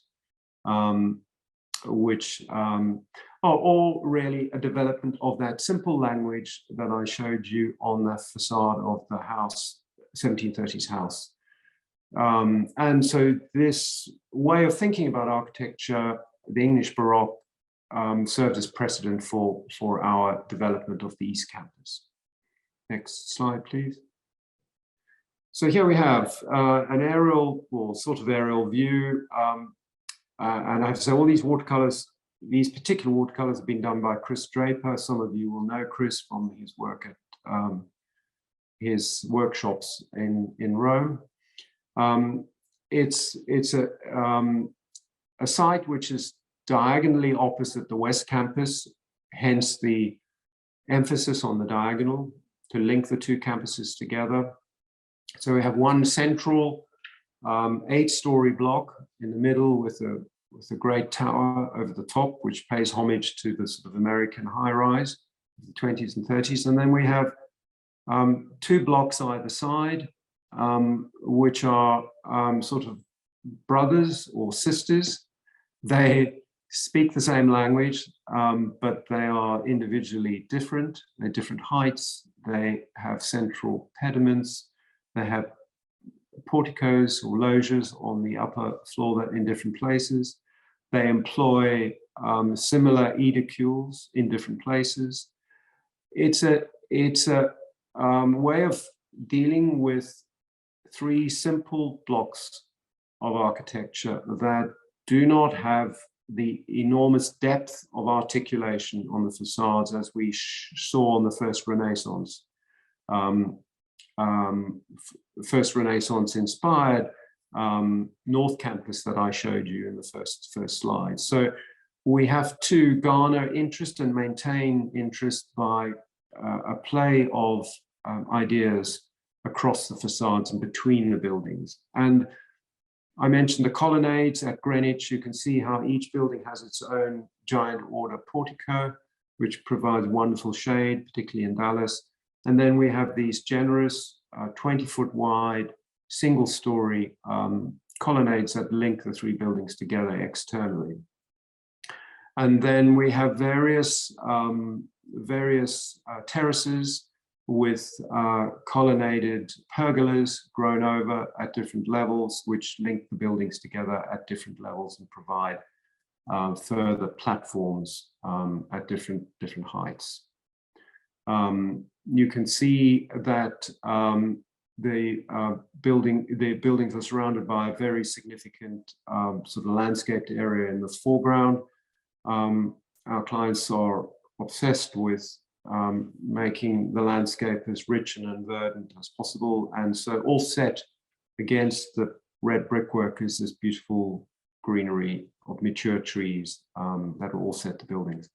which are all really a development of that simple language that I showed you on the facade of the house, 1730s house. And so this way of thinking about architecture, the English Baroque, served as precedent for our development of the East Campus. Next slide, please. So here we have an aerial, or sort of aerial view. And I have to say, all these watercolors, these particular watercolors have been done by Chris Draper. Some of you will know Chris from his work at his workshops in Rome. It's a site which is diagonally opposite the West Campus, hence the emphasis on the diagonal to link the two campuses together. So we have one central 8-story block in the middle with a great tower over the top, which pays homage to the sort of American high-rise of the 20s and 30s. And then we have 2 blocks either side, which are sort of brothers or sisters. They speak the same language, but they are individually different. They're different heights. They have central pediments. They have porticos or loggias on the upper floor in different places. They employ similar edicules in different places. It's a way of dealing with 3 simple blocks of architecture that do not have the enormous depth of articulation on the facades as we saw on the first Renaissance. First Renaissance inspired North Campus that I showed you in the first slide. So we have to garner interest and maintain interest by a play of ideas across the facades and between the buildings. And I mentioned the colonnades at Greenwich. You can see how each building has its own giant order portico, which provides wonderful shade, particularly in Dallas. And then we have these generous 20-foot wide, single-story colonnades that link the 3 buildings together externally. And then we have various terraces with colonnaded pergolas grown over at different levels, which link the buildings together at different levels and provide further platforms at different heights. You can see that the buildings are surrounded by a very significant sort of landscaped area in the foreground. Our clients are obsessed with making the landscape as rich and verdant as possible, and so all set against the red brickwork is this beautiful greenery of mature trees that are all set to buildings.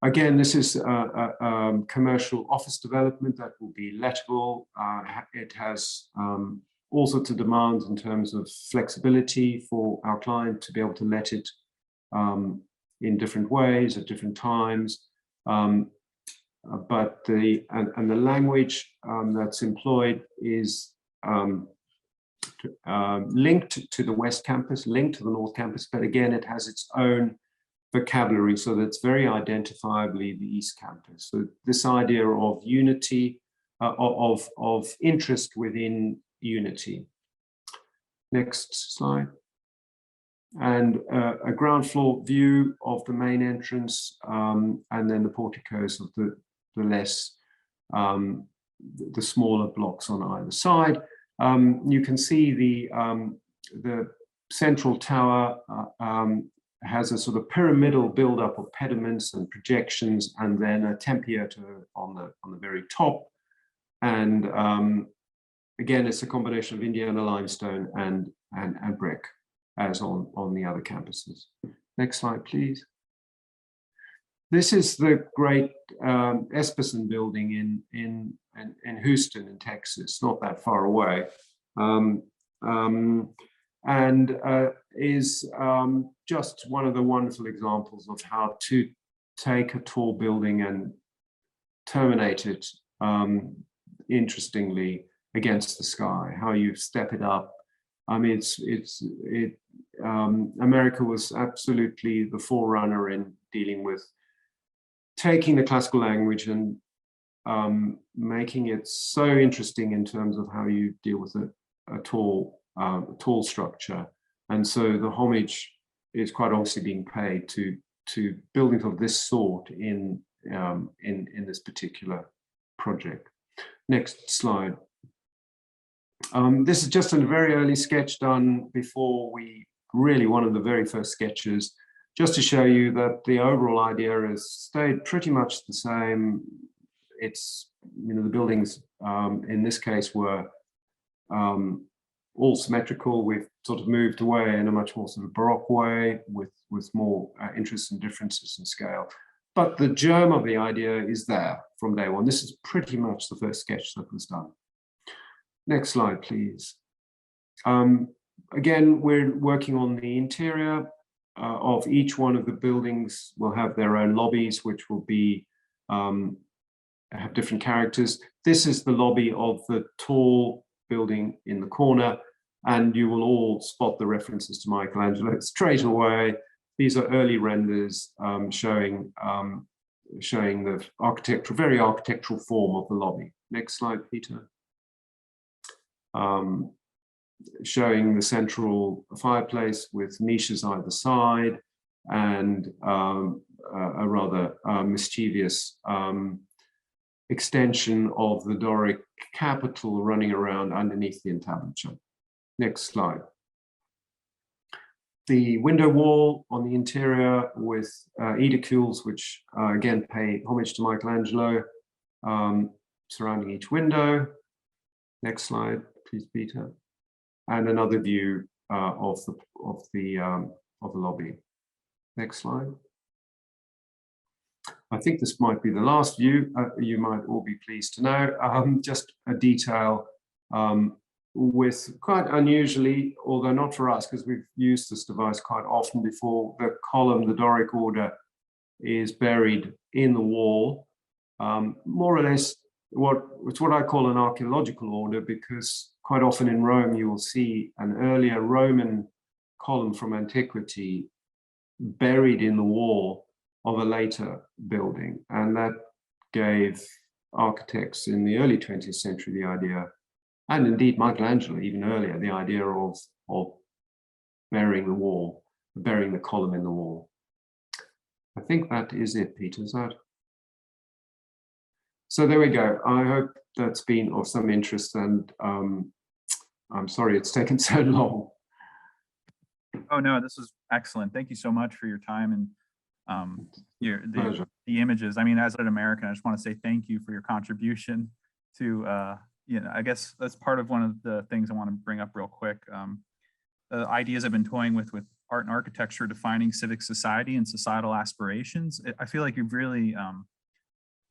Again, this is a commercial office development that will be lettable. It has all sorts of demands in terms of flexibility for our client to be able to let it in different ways at different times. But the language that's employed is linked to the West Campus, linked to the North Campus, but again, it has its own vocabulary, so that's very identifiably the East Campus. So this idea of unity, of interest within unity. Next slide. And a ground floor view of the main entrance, and then the porticos of the smaller blocks on either side. You can see the central tower has a sort of pyramidal buildup of pediments and projections, and then a tempietto on the very top. And again, it's a combination of Indiana limestone and brick, as on the other campuses. Next slide, please. This is the great Esperson building in Houston, in Texas, not that far away. And is just one of the wonderful examples of how to take a tall building and terminate it interestingly against the sky, how you step it up. I mean, America was absolutely the forerunner in dealing with taking the classical language and making it so interesting in terms of how you deal with a tall structure. And so the homage is quite obviously being paid to buildings of this sort in this particular project. Next slide. This is just a very early sketch done before one of the very first sketches, just to show you that the overall idea has stayed pretty much the same it's, the buildings in this case were all symmetrical. We've sort of moved away in a much more sort of Baroque way with more interests and differences in scale. But the germ of the idea is there from day one. This is pretty much the first sketch that was done. Next slide, please. Again, we're working on the interior of each one of the buildings. Will have their own lobbies, which will be have different characters. This is the lobby of the tall building in the corner, and you will all spot the references to Michelangelo straight away. These are early renders showing the very architectural form of the lobby. Next slide, Peter. Showing the central fireplace with niches either side, and a rather mischievous extension of the Doric capital running around underneath the entablature. Next slide. The window wall on the interior with edicules, which again pay homage to Michelangelo, surrounding each window. Next slide, please, Peter. And another view of the lobby. Next slide. I think this might be the last view. You might all be pleased to know. Just a detail with quite unusually, although not for us, because we've used this device quite often before, the column, the Doric order, is buried in the wall, more or less it's what I call an archaeological order, because quite often in Rome you will see an earlier Roman column from antiquity buried in the wall of a later building, and that gave architects in the early 20th century the idea, and indeed Michelangelo even earlier, the idea of burying the wall, burying the column in the wall. I think that is it, Peter. Is that? So there we go. I hope that's been of some interest, and I'm sorry it's taken so long. Oh no, this was excellent. Thank you so much for your time and the images. I mean, as an American, I just want to say thank you for your contribution to, I guess that's part of one of the things I want to bring up real quick. The ideas I've been toying with art and architecture, defining civic society and societal aspirations. I feel like you've really,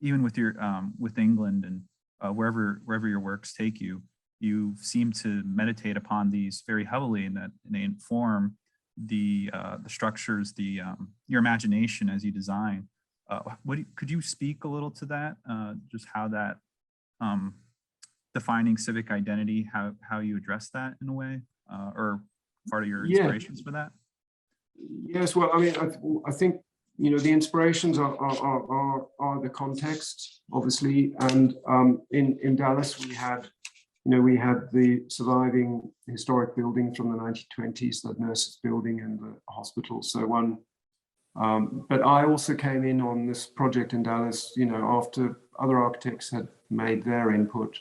even with your with England and wherever your works take you, you seem to meditate upon these very heavily, and that they inform the structures, your imagination as you design. Could you speak a little to that? Just how that defining civic identity, how you address that in a way, or part of your inspirations for that? Yes, well, I mean, I think the inspirations are the context, obviously, and in Dallas we had the surviving historic building from the 1920s, the nurses' building and the hospital. So but I also came in on this project in Dallas, after other architects had made their input.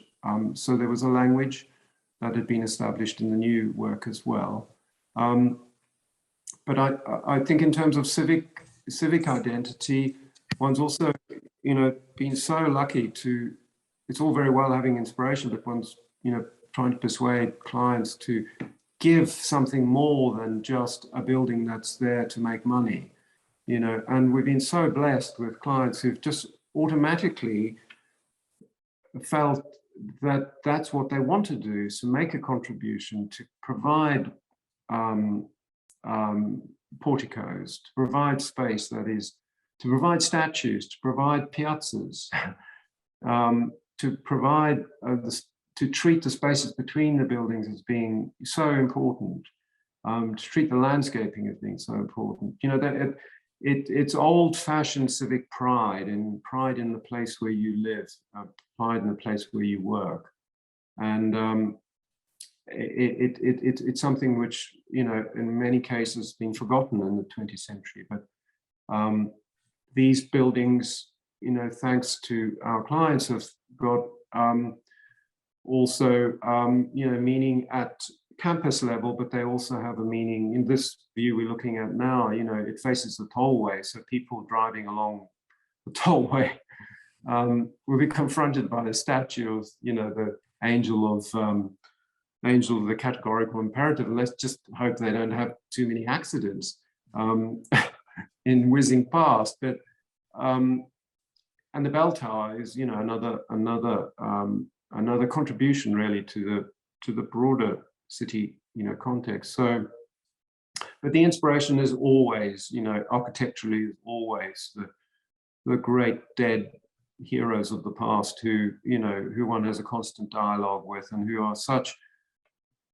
So there was a language that had been established in the new work as well. But I think in terms of civic identity, one's also, been so lucky to, it's all very well having inspiration, but one's, trying to persuade clients to give something more than just a building that's there to make money, and we've been so blessed with clients who've just automatically felt that that's what they want to do, so make a contribution to provide porticos, to provide space, that is, to provide statues, to provide piazzas, to provide to treat the spaces between the buildings as being so important, to treat the landscaping as being so important. That it's old-fashioned civic pride, and pride in the place where you live, pride in the place where you work, and it's something which, in many cases has been forgotten in the 20th century. But these buildings, thanks to our clients, have got also, meaning at campus level, but they also have a meaning in this view we're looking at now. It faces the tollway, so people driving along the tollway we'll be confronted by a statue of, you know, the angel of the categorical imperative. And let's just hope they don't have too many accidents in whizzing past. But and the bell tower is, you know, another contribution really to the broader city, you know, context. So, but the inspiration is always, you know, architecturally is always the great dead heroes of the past who, you know, who one has a constant dialogue with and who are such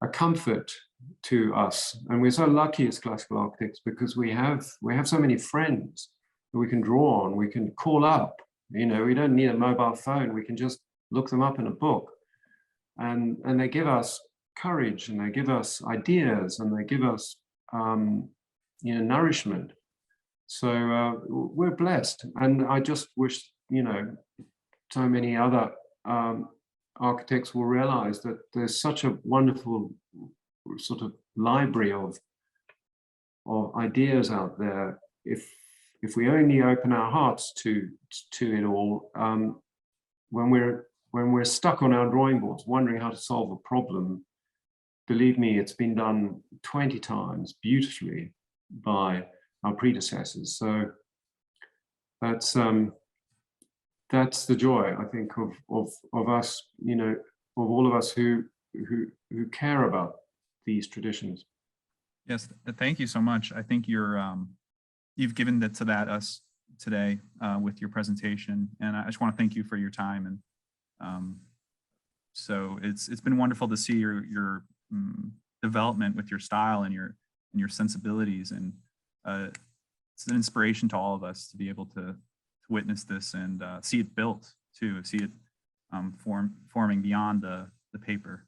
a comfort to us. And we're so lucky as classical architects because we have so many friends that we can draw on, we can call up, you know, we don't need a mobile phone, we can just look them up in a book. And they give us courage, and they give us ideas, and they give us, you know, nourishment. So we're blessed. And I just wish, you know, so many other architects will realize that there's such a wonderful sort of library of ideas out there. If we only open our hearts to it all, when we're stuck on our drawing boards wondering how to solve a problem, believe me, it's been done 20 times beautifully by our predecessors. So that's the joy, I think, of us, you know, of all of us who care about these traditions. Yes, thank you so much. I think you've given that to us today with your presentation, and I just want to thank you for your time. And so it's been wonderful to see your development with your style and your sensibilities, and it's an inspiration to all of us to be able to witness this and see it built too, see it forming beyond the paper.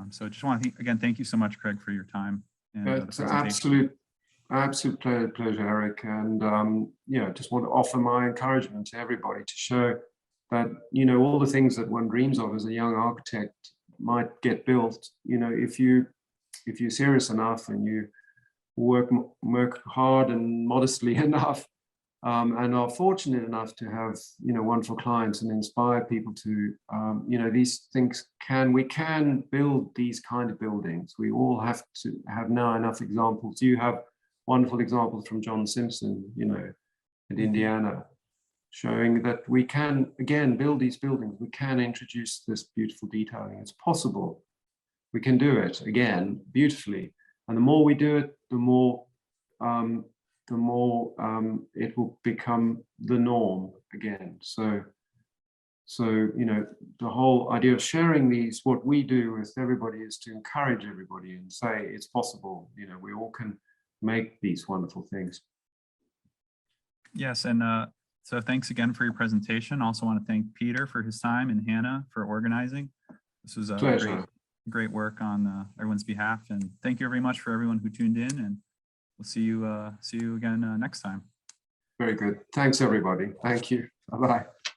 So I just want to again thank you so much, Craig, for your time. And, it's an absolute pleasure, Eric. And yeah, just want to offer my encouragement to everybody to show that, you know, all the things that one dreams of as a young architect might get built. You know, if you're serious enough and you work hard and modestly enough, and are fortunate enough to have, you know, wonderful clients and inspire people to, you know, these things we can build these kind of buildings. We all have to have now enough examples. You have wonderful examples from John Simpson, you know, in Indiana, showing that we can, again, build these buildings. We can introduce this beautiful detailing. It's possible. We can do it, again, beautifully. And the more we do it, the more it will become the norm again. So, you know, the whole idea of sharing these, what we do with everybody, is to encourage everybody and say it's possible. You know, we all can make these wonderful things. Yes, and so thanks again for your presentation. Also want to thank Peter for his time and Hannah for organizing. This was a great work on everyone's behalf. And thank you very much for everyone who tuned in, and we'll see you again next time. Very good. Thanks, everybody. Thank you. Bye-bye.